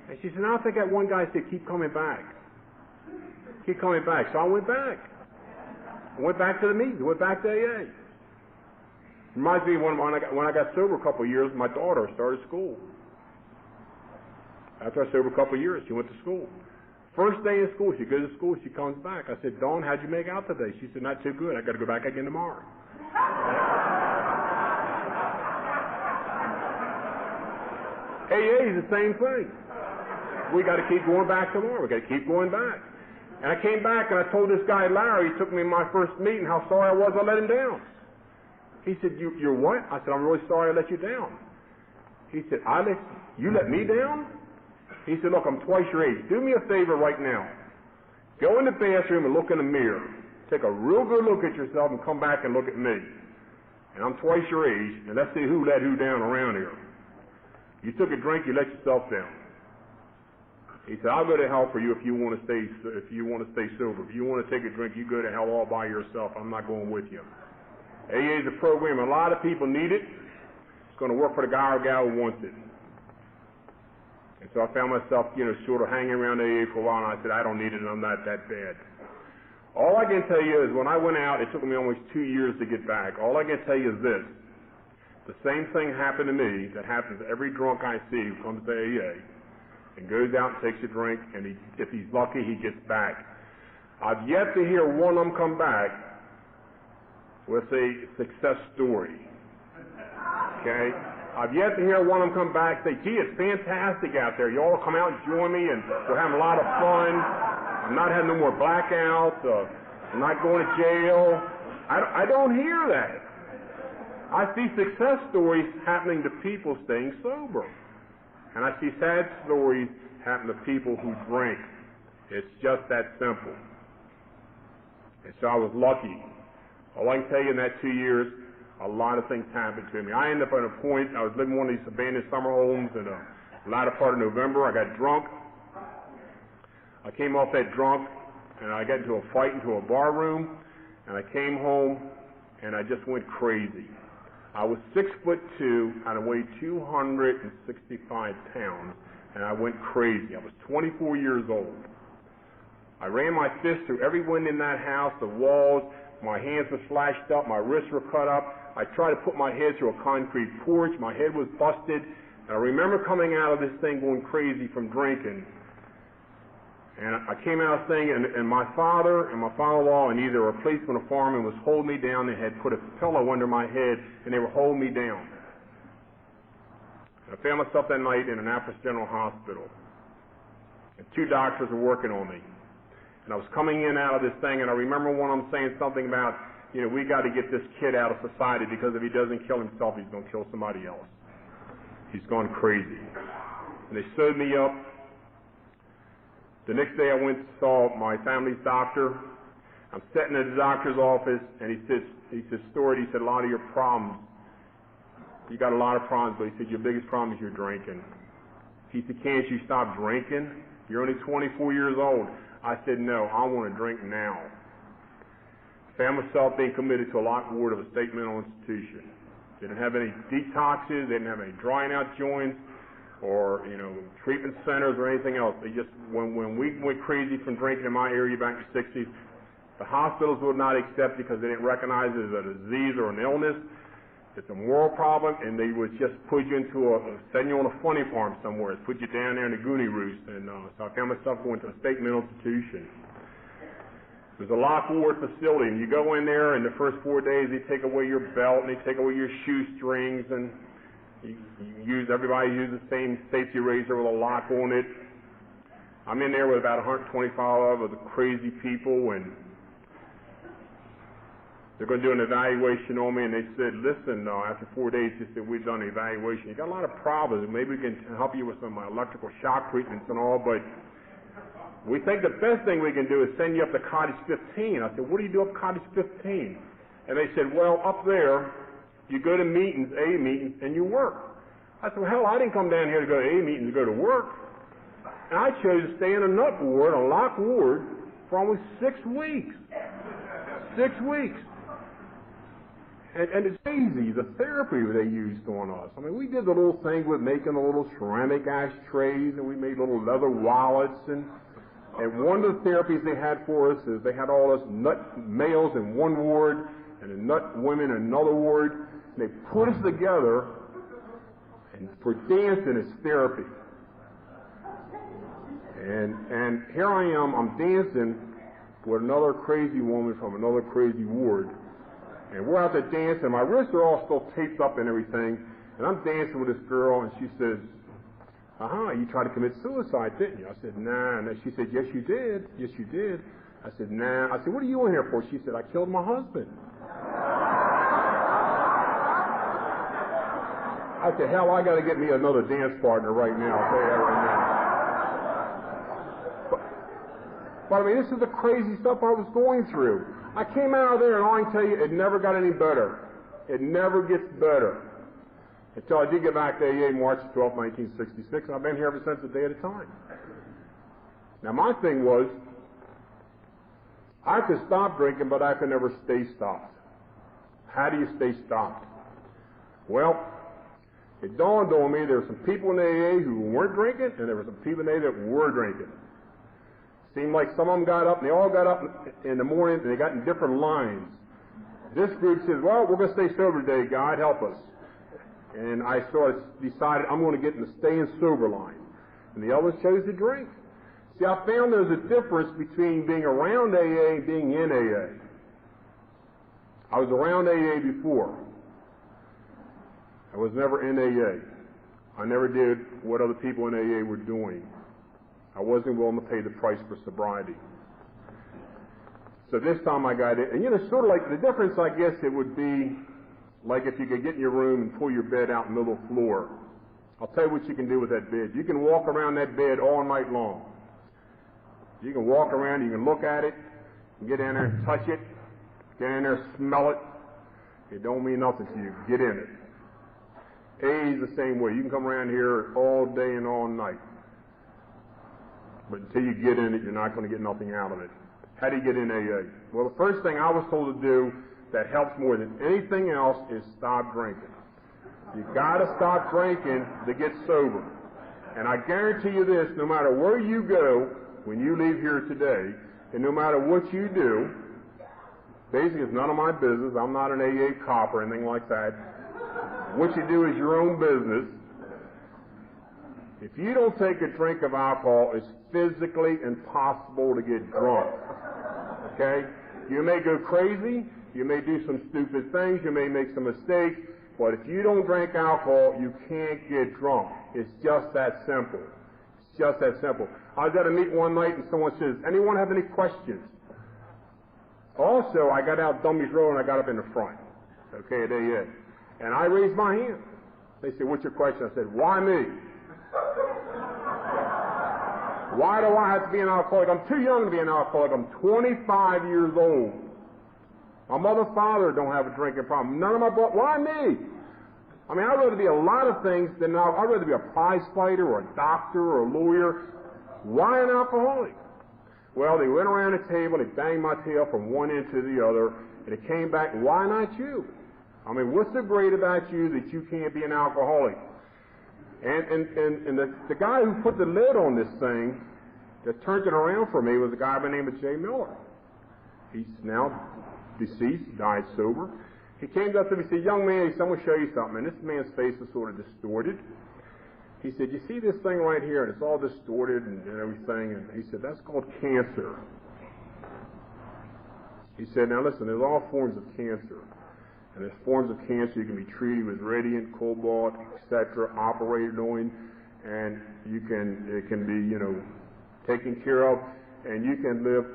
And she said, no, I think that one guy said, keep coming back. Keep coming back. So I went back. I went back to the meetings. I went back to AA. Reminds me when I got sober a couple of years, my daughter started school. After I was sober a couple of years, she went to school. First day in school, she goes to school, she comes back. I said, Dawn, how'd you make out today? She said, not too good. I got to go back again tomorrow. AA is the same thing. we got to keep going back tomorrow. We got to keep going back. And I came back and I told this guy, Larry, he took me in my first meeting, how sorry I was I let him down. He said, you're what? I said, I'm really sorry I let you down. He said, you let me down? He said, look, I'm twice your age. Do me a favor right now. Go in the bathroom and look in the mirror. Take a real good look at yourself and come back and look at me. And I'm twice your age, and let's see who let who down around here. You took a drink, you let yourself down. He said, I'll go to hell for you if you want to stay sober. If you want to take a drink, you go to hell all by yourself. I'm not going with you. AA is a program a lot of people need it. It's going to work for the guy or gal who wants it. And so I found myself, sort of hanging around AA for a while, and I said, I don't need it, and I'm not that bad. All I can tell you is when I went out, it took me almost 2 years to get back. All I can tell you is this. The same thing happened to me that happens to every drunk I see who comes to AA and goes out and takes a drink, and if he's lucky, he gets back. I've yet to hear one of them come back with a success story. Okay? I've yet to hear one of them come back and say, gee, it's fantastic out there. You all come out and join me, and we're having a lot of fun. I'm not having no more blackouts. I'm not going to jail. I don't hear that. I see success stories happening to people staying sober. And I see sad stories happen to people who drink. It's just that simple. And so I was lucky. All I can tell you in that 2 years, a lot of things happened to me. I ended up at a point, I was living in one of these abandoned summer homes in the latter part of November. I got drunk. I came off that drunk, and I got into a fight into a bar room, and I came home, and I just went crazy. I was 6'2", and I weighed 265 pounds, and I went crazy. I was 24 years old. I ran my fist through every window in that house, the walls. My hands were slashed up, my wrists were cut up. I tried to put my head through a concrete porch. My head was busted. And I remember coming out of this thing going crazy from drinking. And I came out saying, and my father and my father-in-law and either a policeman or fireman was holding me down. They had put a pillow under my head, and they were holding me down. And I found myself that night in Annapolis General Hospital. And 2 doctors were working on me. And I was coming in out of this thing, and I remember one of them saying something about, we got to get this kid out of society because if he doesn't kill himself, he's going to kill somebody else. He's gone crazy. And they sewed me up. The next day I went and saw my family's doctor. I'm sitting in the doctor's office, and he said, Stuart, he said, a lot of your problems, you got a lot of problems, but he said, your biggest problem is your drinking. He said, can't you stop drinking? You're only 24 years old. I said, no, I want to drink now. Found myself being committed to a locked ward of a state mental institution. They didn't have any detoxes, they didn't have any drying out joints, or treatment centers or anything else. They just, when we went crazy from drinking in my area back in the 60s, the hospitals would not accept it because they didn't recognize it as a disease or an illness. It's a moral problem, and they would just put you into send you on a funny farm somewhere, put you down there in the Goonie Roost. And so I found myself going to a state mental institution. It was a locked ward facility, and you go in there, and the first 4 days they take away your belt, and they take away your shoestrings, and everybody uses the same safety razor with a lock on it. I'm in there with about 125 of the crazy people, and they're going to do an evaluation on me, and they said, listen, after 4 days, they said, we've done an evaluation. You got a lot of problems. Maybe we can help you with some electrical shock treatments and all, but we think the best thing we can do is send you up to Cottage 15. I said, what do you do up Cottage 15? And they said, well, up there, you go to meetings, AA meetings, and you work. I said, well, hell, I didn't come down here to go to AA meetings to go to work. And I chose to stay in a nut ward, a locked ward, for almost 6 weeks. 6 weeks. And it's crazy, the therapy they used on us. I mean, we did the little thing with making the little ceramic ashtrays, and we made little leather wallets, and one of the therapies they had for us is they had all us nut males in one ward and the nut women in another ward, and they put us together, and for dancing it's therapy. And here I am, I'm dancing with another crazy woman from another crazy ward. And we're out there dancing. My wrists are all still taped up and everything. And I'm dancing with this girl, and she says, You tried to commit suicide, didn't you? I said, nah. And she said, yes, you did. Yes, you did. I said, nah. I said, what are you in here for? She said, I killed my husband. I said, hell, I got to get me another dance partner right now. I'll tell you that right now. But I mean, this is the crazy stuff I was going through. I came out of there, and all I can tell you, it never got any better. It never gets better. Until I did get back to AA March 12, 1966, and I've been here ever since, a day at a time. Now, my thing was, I could stop drinking, but I could never stay stopped. How do you stay stopped? Well, it dawned on me there were some people in AA who weren't drinking, and there were some people in AA that were drinking. Seemed like some of them got up, and they all got up in the morning, and they got in different lines. This group says, well, we're going to stay sober today, God, help us. And I sort of decided I'm going to get in the stay and sober line. And the others chose to drink. See, I found there's a difference between being around AA and being in AA. I was around AA before. I was never in AA. I never did what other people in AA were doing. I wasn't willing to pay the price for sobriety. So this time I got it. And sort of like the difference, I guess, it would be like if you could get in your room and pull your bed out in the middle of the floor. I'll tell you what you can do with that bed. You can walk around that bed all night long. You can walk around, you can look at it, you can get in there and touch it, get in there and smell it. It don't mean nothing to you. Get in it. AA is the same way. You can come around here all day and all night. But until you get in it, you're not going to get nothing out of it. How do you get in AA? Well, the first thing I was told to do that helps more than anything else is stop drinking. You got to stop drinking to get sober. And I guarantee you this, no matter where you go when you leave here today, and no matter what you do, basically it's none of my business. I'm not an AA cop or anything like that. What you do is your own business. If you don't take a drink of alcohol, it's physically impossible to get drunk. Okay? You may go crazy, you may do some stupid things, you may make some mistakes, but if you don't drink alcohol, you can't get drunk. It's just that simple. It's just that simple. I was at a meeting one night and someone says, anyone have any questions? Also, I got out Dummies Road and I got up in the front. Okay, at AA. And I raised my hand. They said, what's your question? I said, why me? Why do I have to be an alcoholic? I'm too young to be an alcoholic. I'm 25 years old. My mother and father don't have a drinking problem. None of my brothers. Why me? I mean, I'd rather be a lot of things than I'd rather be a prize fighter or a doctor or a lawyer. Why an alcoholic? Well, they went around the table, they banged my tail from one end to the other, and it came back, why not you? I mean, what's so great about you that you can't be an alcoholic? And the guy who put the lid on this thing that turned it around for me was a guy by the name of Jay Miller. He's now deceased, died sober. He came up to me and said, young man, he said, I'm going to show you something. And this man's face was sort of distorted. He said, you see this thing right here? And it's all distorted and everything. And he said, that's called cancer. He said, now listen, there's all forms of cancer. And there's forms of cancer you can be treated with radiant, cobalt, etc., operated on, and it can be, taken care of, and you can live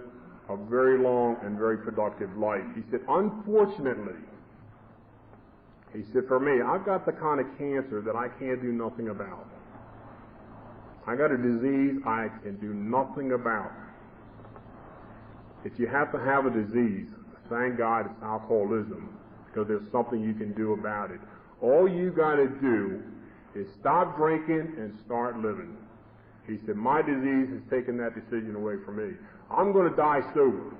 a very long and very productive life. He said, unfortunately, he said, for me, I've got the kind of cancer that I can't do nothing about. I got a disease I can do nothing about. If you have to have a disease, thank God it's alcoholism, because there's something you can do about it. All you got to do is stop drinking and start living. He said, my disease has taken that decision away from me. I'm going to die sober.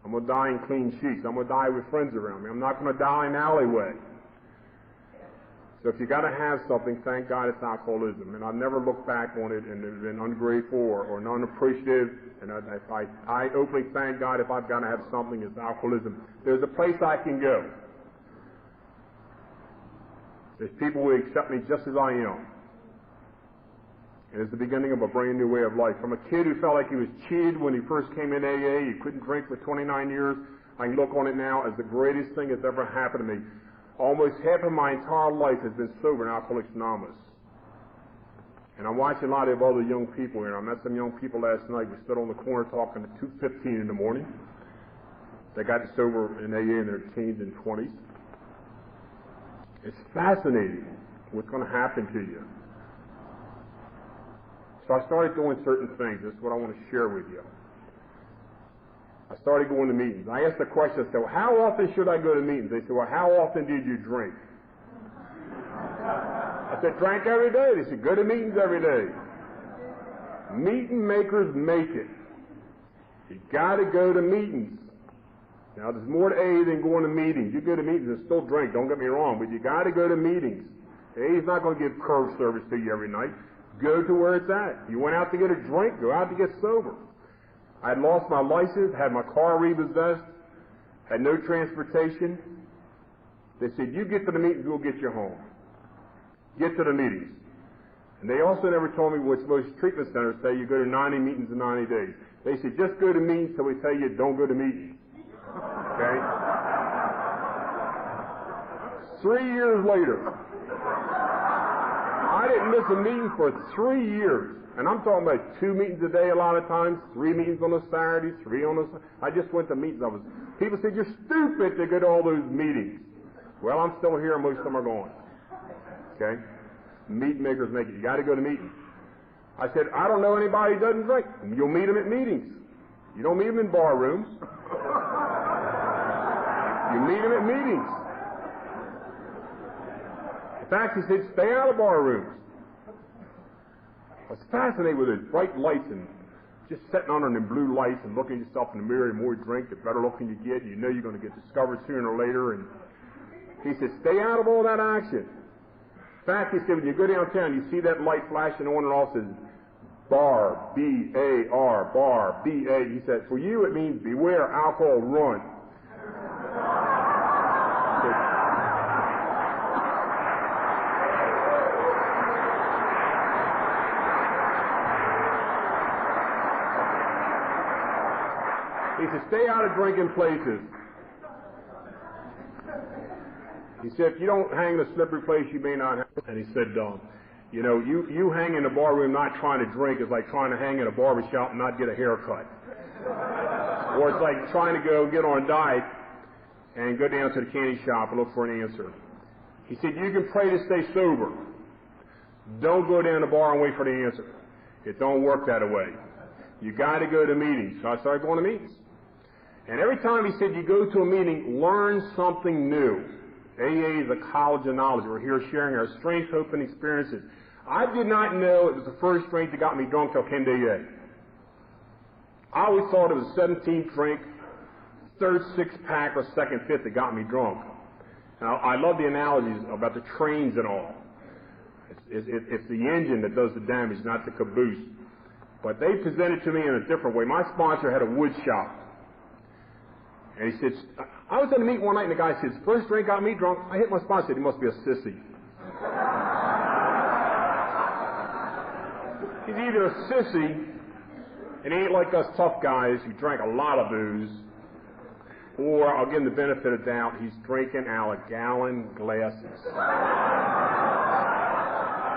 I'm going to die in clean sheets. I'm going to die with friends around me. I'm not going to die in an alleyway. So if you got to have something, thank God it's alcoholism. And I've never looked back on it and been ungrateful or unappreciative. And I openly thank God if I've got to have something, it's alcoholism. There's a place I can go. There's people who accept me just as I am. And it's the beginning of a brand new way of life. From a kid who felt like he was cheated when he first came in AA, he couldn't drink for 29 years, I can look on it now as the greatest thing that's ever happened to me. Almost half of my entire life has been sober in Alcoholics Anonymous. And I'm watching a lot of other young people here. I met some young people last night. We stood on the corner talking at 2:15 in the morning. They got sober in AA in their teens and 20s. It's fascinating what's going to happen to you. So I started doing certain things. This is what I want to share with you. I started going to meetings. I asked the question, I said, well, how often should I go to meetings? They said, well, how often did you drink? I said, drank every day. They said, go to meetings every day. Meeting makers make it. You got to go to meetings. Now, there's more to AA than going to meetings. You go to meetings and still drink, don't get me wrong, but you got to go to meetings. AA is not going to give curve service to you every night. Go to where it's at. You went out to get a drink, go out to get sober. I had lost my license, had my car repossessed, had no transportation. They said, you get to the meetings, we'll get you home. Get to the meetings. And they also never told me what most treatment centers say, you go to 90 meetings in 90 days. They said, just go to meetings till we tell you don't go to meetings. Okay? 3 years later, I didn't miss a meeting for 3 years. And I'm talking about 2 meetings a day a lot of times, 3 meetings on a Saturday, 3 on a... I just went to meetings. People said, you're stupid to go to all those meetings. Well, I'm still here, most of them are gone. Okay? Meet makers make it. You got to go to meetings. I said, I don't know anybody who doesn't drink. You'll meet them at meetings. You don't meet them in bar rooms. You meet them at meetings. In fact, he said, stay out of bar rooms. I was fascinated with those bright lights and just sitting under them blue lights and looking at yourself in the mirror. The more you drink, the better looking you get. You know you're going to get discovered sooner or later. And he said, stay out of all that action. In fact, he said, when you go downtown, you see that light flashing on and off, says bar, B-A-R, bar, B-A. He said, for you it means beware, alcohol, run. He said, stay out of drinking places. He said, if you don't hang in a slippery place, you may not hang. And he said, you hang in a bar room not trying to drink is like trying to hang in a barber shop and not get a haircut. Or it's like trying to go get on a diet and go down to the candy shop and look for an answer. He said, you can pray to stay sober. Don't go down the bar and wait for the answer. It don't work that way. You got to go to meetings. So I started going to meetings. And every time he said, you go to a meeting, learn something new. AA is a college of knowledge. We're here sharing our strengths, hope, and experiences. I did not know it was the first drink that got me drunk till I came to AA. I always thought it was the 17th drink, third six-pack, or second fifth that got me drunk. Now, I love the analogies about the trains and all. It's the engine that does the damage, not the caboose. But they presented to me in a different way. My sponsor had a wood shop. And he said, I was at a meeting one night, and the guy said, first drink got me drunk. I hit my sponsor. He must be a sissy. He's either a sissy, and he ain't like us tough guys who drank a lot of booze, or I'll give him the benefit of doubt, he's drinking out of gallon glasses.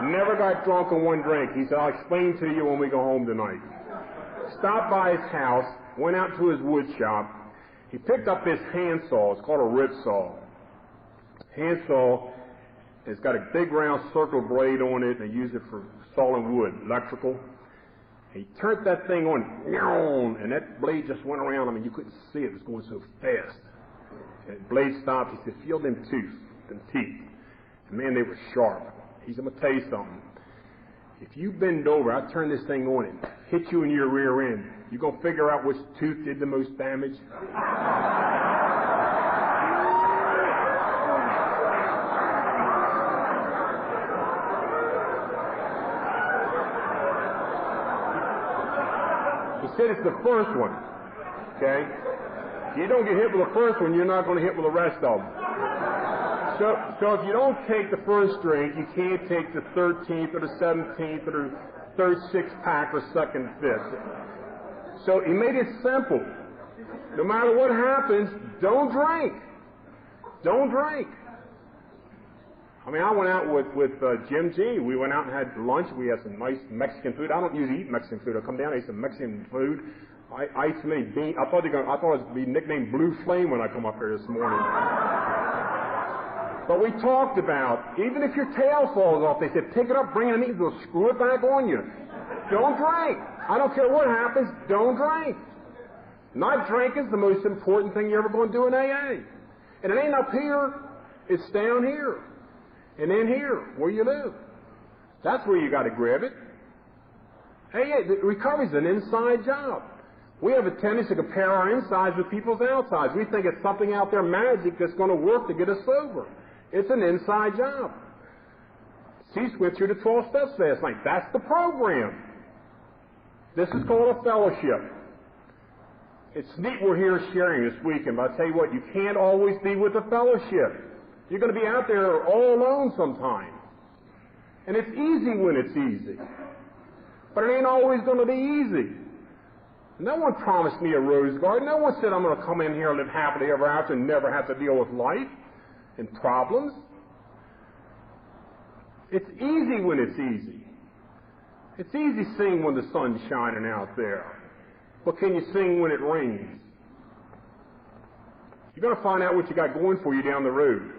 Never got drunk on one drink. He said, I'll explain to you when we go home tonight. Stopped by his house, went out to his wood shop. He picked up his handsaw. It's called a rip saw. Handsaw has got a big round circle blade on it, and they use it for sawing wood, electrical. He turned that thing on, and that blade just went around. I mean, you couldn't see it. It was going so fast. And the blade stopped. He said, feel them teeth. And man, they were sharp. He said, I'm going to tell you something. If you bend over, I turn this thing on and hit you in your rear end, you going to figure out which tooth did the most damage? He said it's the first one, okay? If you don't get hit with the first one, you're not going to hit with the rest of them. So if you don't take the first drink, you can't take the 13th or the 17th or the third six-pack or second fifth. So he made it simple. No matter what happens, don't drink. Don't drink. I mean, I went out with Jim G. We went out and had lunch. We had some nice Mexican food. I don't usually eat Mexican food. I come down and eat some Mexican food. I ate so many beans. I thought it was going to be nicknamed Blue Flame when I come up here this morning. But we talked about, even if your tail falls off, they said, pick it up, bring it in, they'll screw it back on you. Don't drink. I don't care what happens, don't drink. Not drinking is the most important thing you're ever going to do in AA. And it ain't up here, it's down here. And in here, where you live. That's where you got to grab it. AA, recovery's an inside job. We have a tendency to compare our insides with people's outsides. We think it's something out there magic that's going to work to get us sober. It's an inside job. Cease went through the 12 steps last night. That's the program. This is called a fellowship. It's neat we're here sharing this weekend, but I tell you what, you can't always be with a fellowship. You're going to be out there all alone sometime. And it's easy when it's easy. But it ain't always going to be easy. No one promised me a rose garden. No one said I'm going to come in here and live happily ever after and never have to deal with life and problems. It's easy when it's easy. It's easy singing when the sun's shining out there. But can you sing when it rains? You're going to find out what you got going for you down the road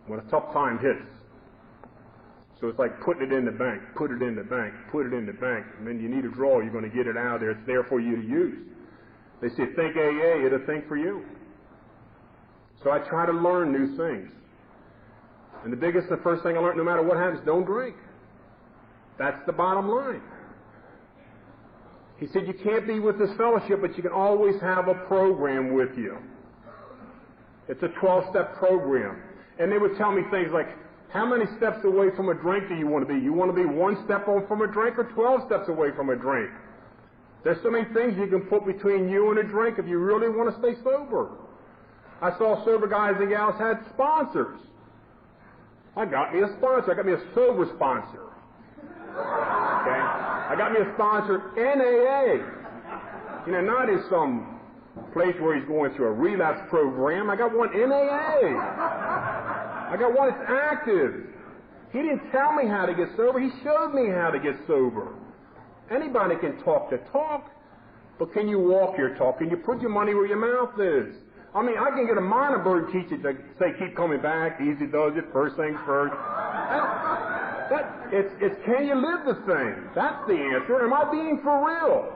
when a tough time hits. So it's like putting it in the bank, put it in the bank, put it in the bank. And then you need a draw, you're going to get it out of there. It's there for you to use. They say, think AA, it'll think for you. So I try to learn new things. And the first thing I learned, no matter what happens, don't drink. That's the bottom line. He said, you can't be with this fellowship, but you can always have a program with you. It's a 12-step program. And they would tell me things like, how many steps away from a drink do you want to be? You want to be 1 step from a drink or 12 steps away from a drink? There's so many things you can put between you and a drink if you really want to stay sober. I saw sober guys and gals had sponsors. I got me a sponsor. I got me a sober sponsor. Okay? I got me a sponsor in AA. You know, not in some place where he's going through a relapse program. I got one in AA. I got one that's active. He didn't tell me how to get sober. He showed me how to get sober. Anybody can talk the talk, but can you walk your talk? Can you put your money where your mouth is? I mean, I can get a minor bird teacher to say, keep coming back, easy does it, first things first. It's can you live the thing? That's the answer. Am I being for real?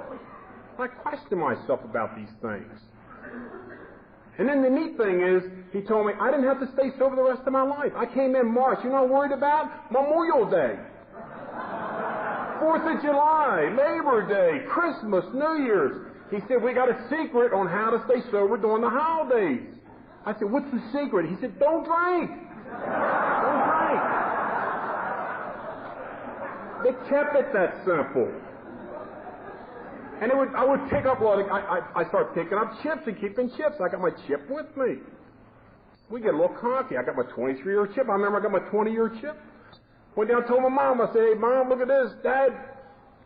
I question myself about these things. And then the neat thing is, he told me I didn't have to stay sober the rest of my life. I came in March. You know what I'm worried about? Memorial Day. 4th of July, Labor Day, Christmas, New Year's. He said, we got a secret on how to stay sober during the holidays. I said, what's the secret? He said, don't drink. Don't drink. They kept it that simple. And I would pick up, I started picking up chips and keeping chips. I got my chip with me. We get a little cocky. I got my 23-year chip. I remember I got my 20-year chip. Went down and told my mom, I said, hey, Mom, look at this. Dad,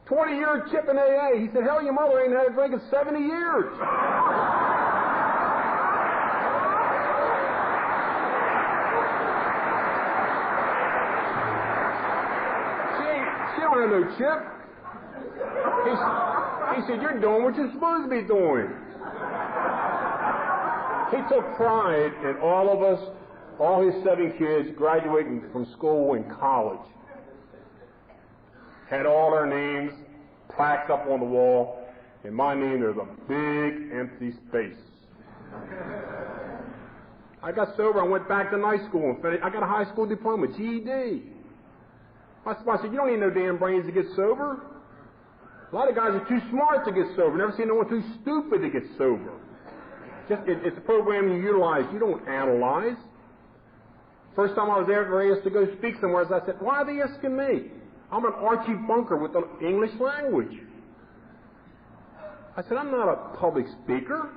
20-year chip in AA. He said, hell, your mother ain't had a drink in 70 years. She don't have no chip. He said, you're doing what you're supposed to be doing. He took pride in all of us, all his 7 kids graduating from school and college. Had all their names plaques up on the wall. In my name, there's a big empty space. I got sober. I went back to night school and finished. I got a high school diploma, GED. My sponsor said, you don't need no damn brains to get sober. A lot of guys are too smart to get sober. Never seen no one too stupid to get sober. It's a program you utilize. You don't analyze. First time I was there, they asked to go speak somewhere, I said, why are they asking me? I'm an Archie Bunker with the English language. I said, I'm not a public speaker.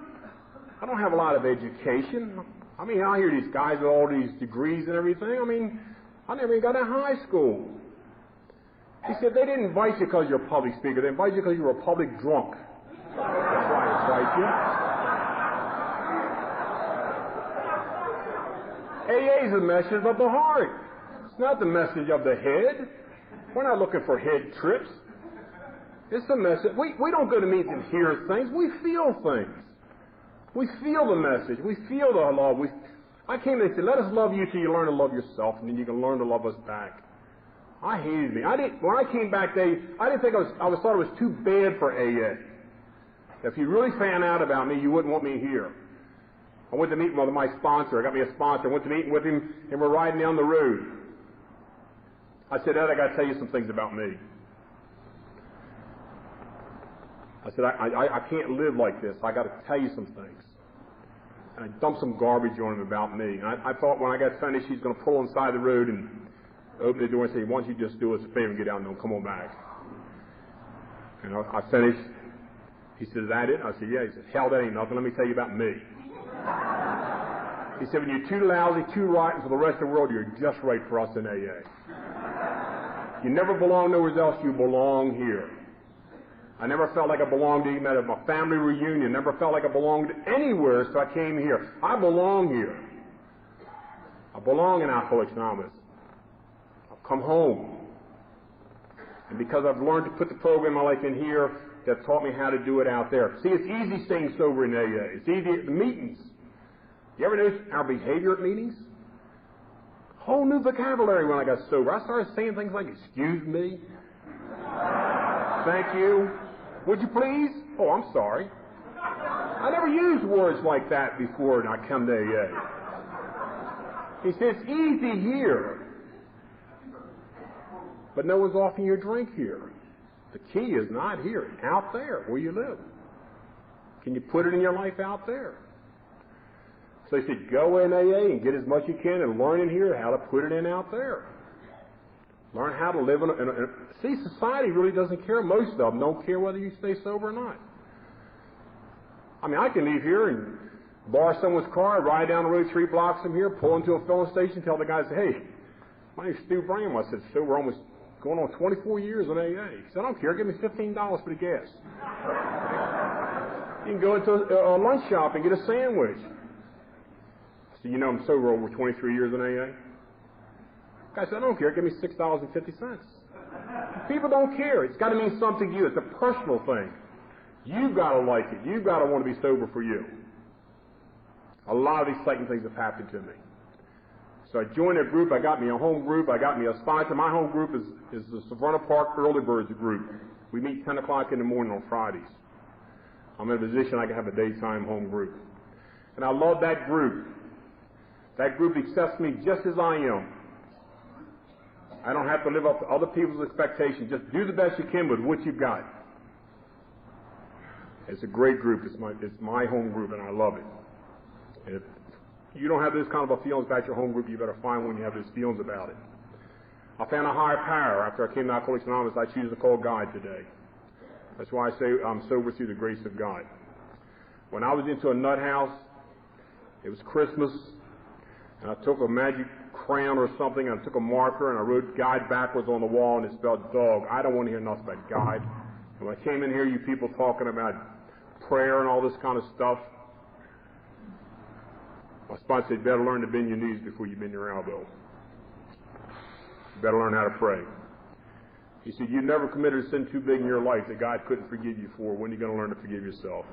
I don't have a lot of education. I mean, I hear these guys with all these degrees and everything. I mean, I never even got out of high school. He said, they didn't invite you because you're a public speaker. They invited you because you were a public drunk. That's why I invite you. AA is a message of the heart. It's not the message of the head. We're not looking for head trips. It's a message. We don't go to meetings and hear things. We feel things. We feel the message. We feel the love. I came and said, let us love you till you learn to love yourself, and then you can learn to love us back. I hated me. When I came back, I didn't think I thought it was too bad for AA. If you really found out about me, you wouldn't want me here. I went to meet with my sponsor. I got me a sponsor. I went to meet with him, and we're riding down the road. I said, Ed, I got to tell you some things about me. I said, I can't live like this. I got to tell you some things. And I dumped some garbage on him about me. And I thought when I got finished, he's going to pull inside the road and open the door and say, why don't you just do us a favor and get out and don't come on back. And I finished. He said, is that it? I said, yeah. He said, hell, that ain't nothing. Let me tell you about me. He said, when you're too lousy, too rotten for the rest of the world, you're just right for us in AA. You never belong nowhere else. You belong here. I never felt like I belonged even at a family reunion. Never felt like I belonged anywhere, so I came here. I belong here. I belong in Alcoholics Anonymous. I've come home. And because I've learned to put the program I like in here, that taught me how to do it out there. See, it's easy staying sober in AA. It's easy at the meetings. You ever notice our behavior at meetings? Whole new vocabulary when I got sober. I started saying things like, excuse me, thank you, would you please? Oh, I'm sorry. I never used words like that before when I come to AA. He says, it's easy here, but no one's offering you a drink here. The key is not here, it's out there where you live. Can you put it in your life out there? So he said, go in AA and get as much as you can and learn in here how to put it in out there. Learn how to live in a see, society really doesn't care. Most of them don't care whether you stay sober or not. I mean, I can leave here and borrow someone's car, ride down the road 3 blocks from here, pull into a filling station, tell the guy, hey, my name's Stu Bramwell. I said, so we're almost going on 24 years in AA. He said, I don't care. Give me $15 for the gas. You can go into a lunch shop and get a sandwich. So you know I'm sober over 23 years in AA? The guy said, I don't care. Give me $6.50. People don't care. It's got to mean something to you. It's a personal thing. You've got to like it. You've got to want to be sober for you. A lot of exciting things have happened to me. So I joined a group. I got me a home group. I got me a sponsor. My home group is the Saverna Park Early Birds group. We meet 10 o'clock in the morning on Fridays. I'm in a position I can have a daytime home group. And I love that group. That group accepts me just as I am. I don't have to live up to other people's expectations. Just do the best you can with what you've got. It's a great group. It's my home group, and I love it. And if you don't have this kind of a feelings about your home group, you better find one you have those feelings about it. I found a higher power. After I came to Alcoholics Anonymous, I choose to call God today. That's why I say I'm sober through the grace of God. When I was into a nut house, it was Christmas, and I took a magic crayon or something, and I took a marker, and I wrote God backwards on the wall, and it spelled dog. I don't want to hear nothing about God. And when I came in here, you people talking about prayer and all this kind of stuff, my sponsor said, you better learn to bend your knees before you bend your elbow. You better learn how to pray. He said, you never committed a sin too big in your life that God couldn't forgive you for. When are you going to learn to forgive yourself?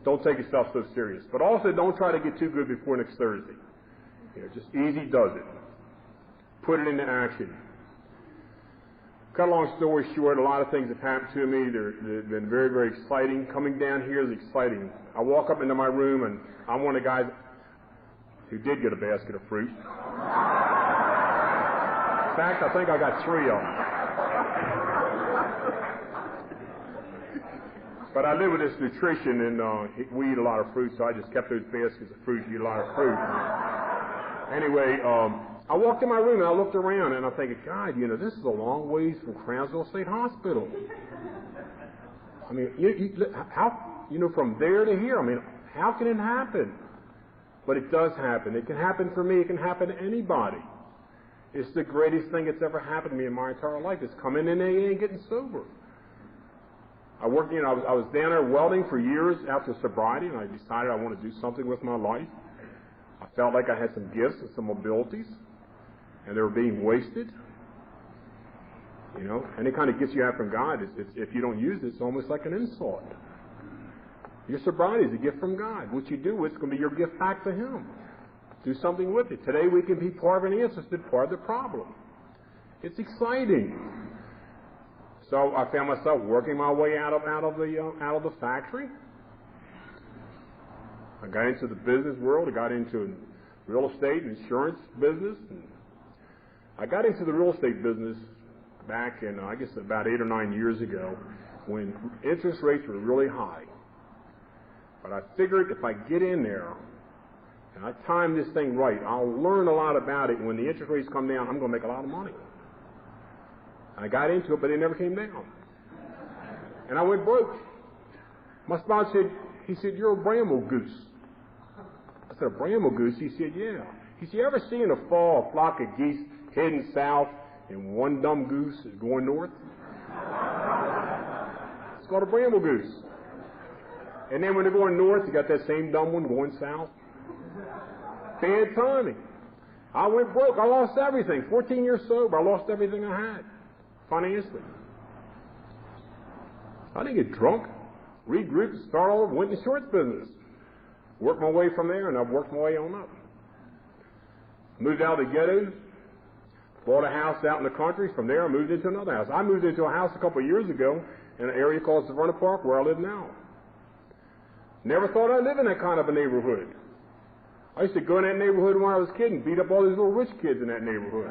Don't take yourself so serious. But also, don't try to get too good before next Thursday. Just easy does it. Put it into action. Cut a long story short, a lot of things have happened to me. They've been very, very exciting. Coming down here is exciting. I walk up into my room, and I'm one of the guys who did get a basket of fruit. In fact, I think I got 3 of them. But I live with this nutrition, and we eat a lot of fruit, so I just kept those baskets of fruit. You eat a lot of fruit. Anyway, I walked in my room, and I looked around, and I'm thinking, God, this is a long ways from Crownsville State Hospital. I mean, how, from there to here, I mean, how can it happen? But it does happen. It can happen for me. It can happen to anybody. It's the greatest thing that's ever happened to me in my entire life, is coming in AA and getting sober. I worked, I was down there welding for years after sobriety, and I decided I want to do something with my life. I felt like I had some gifts and some abilities, and they were being wasted. You know, any kind of gifts you have from God, if you don't use it, it's almost like an insult. Your sobriety is a gift from God. What you do, it's going to be your gift back to Him. Do something with it. Today we can be part of an answer instead of part of the problem. It's exciting. So I found myself working my way out of the factory. I got into the business world. I got into real estate and insurance business. I got into the real estate business back in, I guess, about 8 or 9 years ago when interest rates were really high. But I figured if I get in there and I time this thing right, I'll learn a lot about it. When the interest rates come down, I'm going to make a lot of money. I got into it, but it never came down. And I went broke. My sponsor said, "You're a Bramwell goose." I said, "A Bramwell goose?" He said, "Yeah." He said, "You ever see in the fall a flock of geese heading south and one dumb goose is going north?" It's called a Bramwell goose. And then when they're going north, you got that same dumb one going south. Bad timing. I went broke. I lost everything. 14 years sober, I lost everything I had, financially. I didn't get drunk. Regrouped, start all over, went in the insurance business. Worked my way from there, and I've worked my way on up. Moved out of the ghettos. Bought a house out in the country. From there, I moved into another house. I moved into a house a couple of years ago in an area called Severna Park, where I live now. Never thought I'd live in that kind of a neighborhood. I used to go in that neighborhood when I was a kid and beat up all these little rich kids in that neighborhood.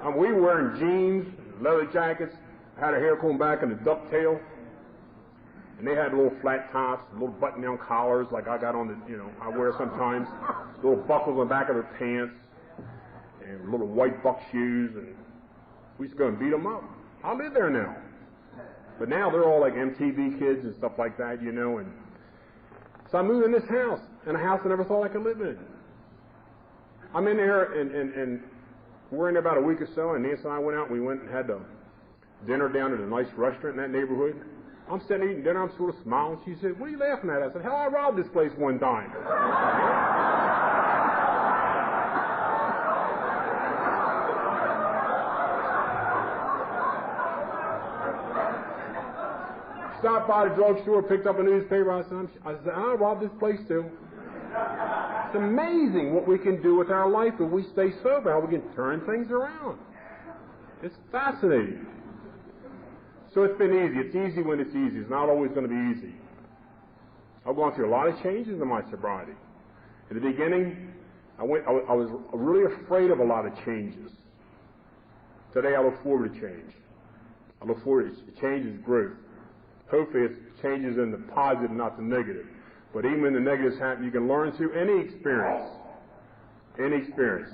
You know? We were wearing jeans, leather jackets, had a hair combed back and a ducktail. And they had little flat tops, little button-down collars like I got on the, I wear sometimes. Little buckles on the back of their pants. And little white buck shoes. And we used to go and beat them up. I live there now. But now they're all like MTV kids and stuff like that, and so I moved in this house, in a house I never thought I could live in. I'm in there, and we're in there about a week or so, and Nancy and I went out, and we went and had dinner down at a nice restaurant in that neighborhood. I'm sitting eating dinner, I'm sort of smiling. She said, "What are you laughing at?" I said, "Hell, I robbed this place one time." Stopped by the drugstore, picked up a newspaper. I said, "I robbed this place too." It's amazing what we can do with our life if we stay sober, how we can turn things around. It's fascinating. So it's been easy. It's easy when it's easy. It's not always going to be easy. I've gone through a lot of changes in my sobriety. In the beginning, I was really afraid of a lot of changes. Today, I look forward to change. I look forward to change is growth. Hopefully it changes in the positive, not the negative. But even when the negatives happen, you can learn through any experience. Any experience.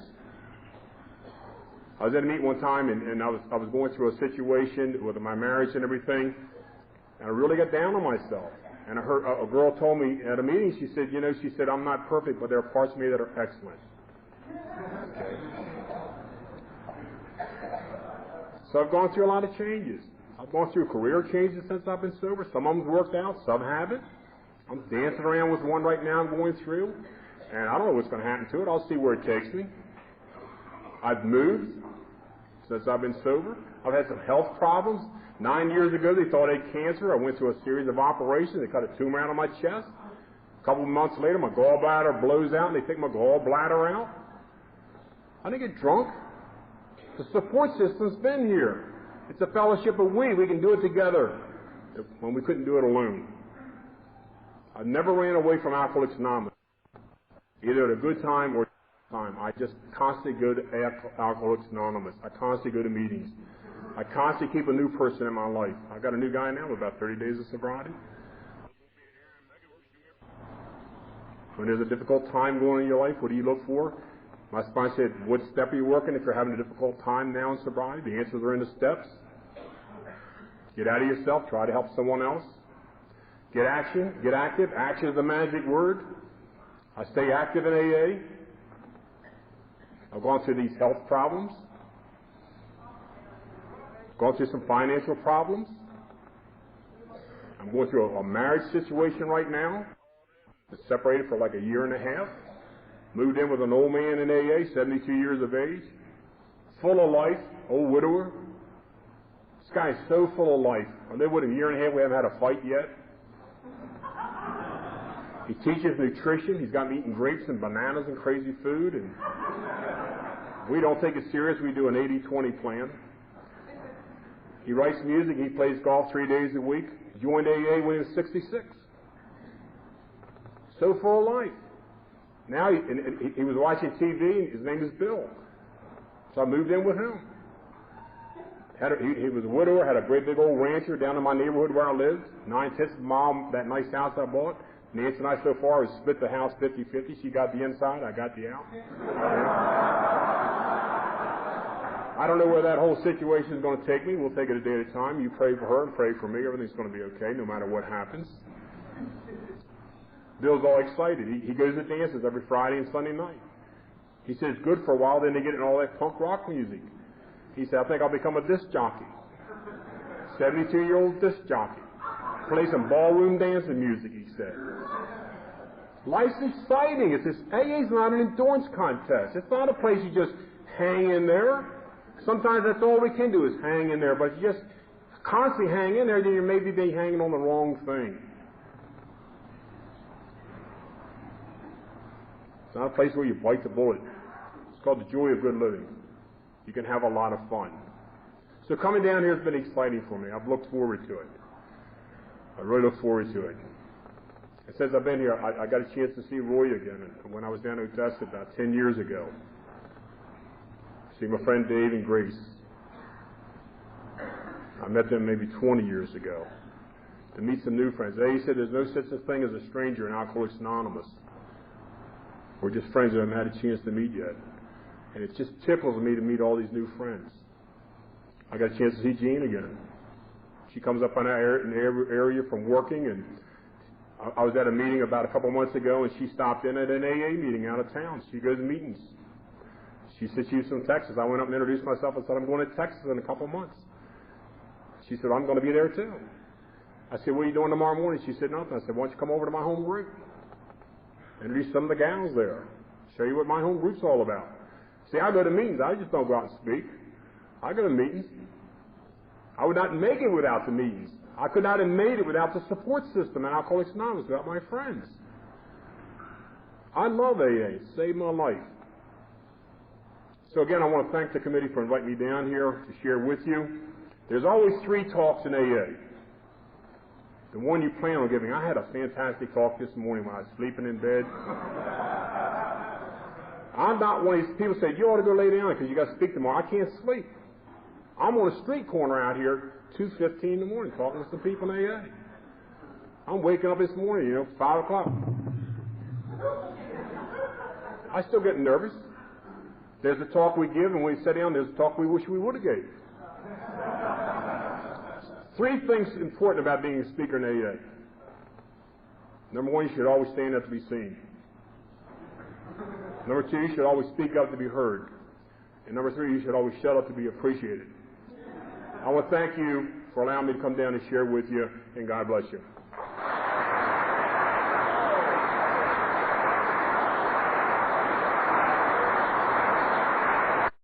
I was at a meeting one time, and I was going through a situation with my marriage and everything, and I really got down on myself. And I heard a girl told me at a meeting, she said, "I'm not perfect, but there are parts of me that are excellent." Okay. So I've gone through a lot of changes. I've gone through career changes since I've been sober. Some of them's worked out, some haven't. I'm dancing around with one right now I'm going through, and I don't know what's going to happen to it. I'll see where it takes me. I've moved since I've been sober. I've had some health problems. 9 years ago, they thought I had cancer. I went through a series of operations. They cut a tumor out of my chest. A couple of months later, my gallbladder blows out, and they take my gallbladder out. I didn't get drunk. The support system's been here. It's a fellowship of we can do it together when we couldn't do it alone. I never ran away from Alcoholics Anonymous, either at a good time or time. I just constantly go to Alcoholics Anonymous. I constantly go to meetings. I constantly keep a new person in my life. I got a new guy now with about 30 days of sobriety. When there's a difficult time going in your life, what do you look for? My sponsor said, "What step are you working if you're having a difficult time now in sobriety?" The answers are in the steps. Get out of yourself. Try to help someone else. Get action. Get active. Action is the magic word. I stay active in AA. I've gone through these health problems. Gone through some financial problems. I'm going through a marriage situation right now. Was separated for like a year and a half. Moved in with an old man in AA, 72 years of age. Full of life, old widower. This guy is so full of life. I live with him a year and a half, we haven't had a fight yet. He teaches nutrition. He's got me eating grapes and bananas and crazy food. And we don't take it serious. We do an 80-20 plan. He writes music. He plays golf 3 days a week. Joined AA when he was 66. So full of life. Now he was watching TV. His name is Bill. So I moved in with him. He was a widower, had a great big old rancher down in my neighborhood where I lived. 9/10 of a mile, that nice house I bought. Nancy and I so far have split the house 50-50. She got the inside, I got the out. I don't know where that whole situation is going to take me. We'll take it a day at a time. You pray for her and pray for me. Everything's going to be okay no matter what happens. Bill's all excited. He goes to dances every Friday and Sunday night. He says it's good for a while, then they get in all that punk rock music. He said, I think I'll become a disc jockey. 72-year-old disc jockey. Play some ballroom dancing music, he said. Life's exciting. It's this, AA's not an endurance contest. It's not a place you just hang in there. Sometimes that's all we can do is hang in there. But if you just constantly hang in there, then you maybe be hanging on the wrong thing. It's not a place where you bite the bullet. It's called the joy of good living. You can have a lot of fun. So coming down here has been exciting for me. I've looked forward to it. I really look forward to it. And since I've been here, I got a chance to see Roy again. And when I was down in Odessa about 10 years ago, see my friend Dave and Grace. I met them maybe 20 years ago to meet some new friends. They said there's no such a thing as a stranger in Alcoholics Anonymous. We're just friends that I haven't had a chance to meet yet. And it just tickles me to meet all these new friends. I got a chance to see Jean again. She comes up on our area from working, and I was at a meeting about a couple months ago, and she stopped in at an AA meeting out of town. She goes to meetings. She said she was from Texas. I went up and introduced myself and said, I'm going to Texas in a couple months. She said, I'm going to be there too. I said, what are you doing tomorrow morning? She said, nothing. I said, why don't you come over to my home group? Introduce some of the gals there. Show you what my home group's all about. See, I go to meetings. I just don't go out and speak. I go to meetings. I would not make it without the meetings. I could not have made it without the support system in Alcoholics Anonymous, without my friends. I love AA. It saved my life. So again, I want to thank the committee for inviting me down here to share with you. There's always 3 talks in AA. The one you plan on giving. I had a fantastic talk this morning when I was sleeping in bed. I'm not one of these people say, you ought to go lay down because you got to speak tomorrow. I can't sleep. I'm on a street corner out here, 2:15 in the morning, talking to some people in AA. I'm waking up this morning, 5 o'clock. I still get nervous. There's a talk we give, and when we sit down, there's a talk we wish we would have gave. 3 things important about being a speaker in AA. Number 1, you should always stand up to be seen. Number 2, you should always speak up to be heard. And number 3, you should always shut up to be appreciated. I want to thank you for allowing me to come down and share with you, and God bless you.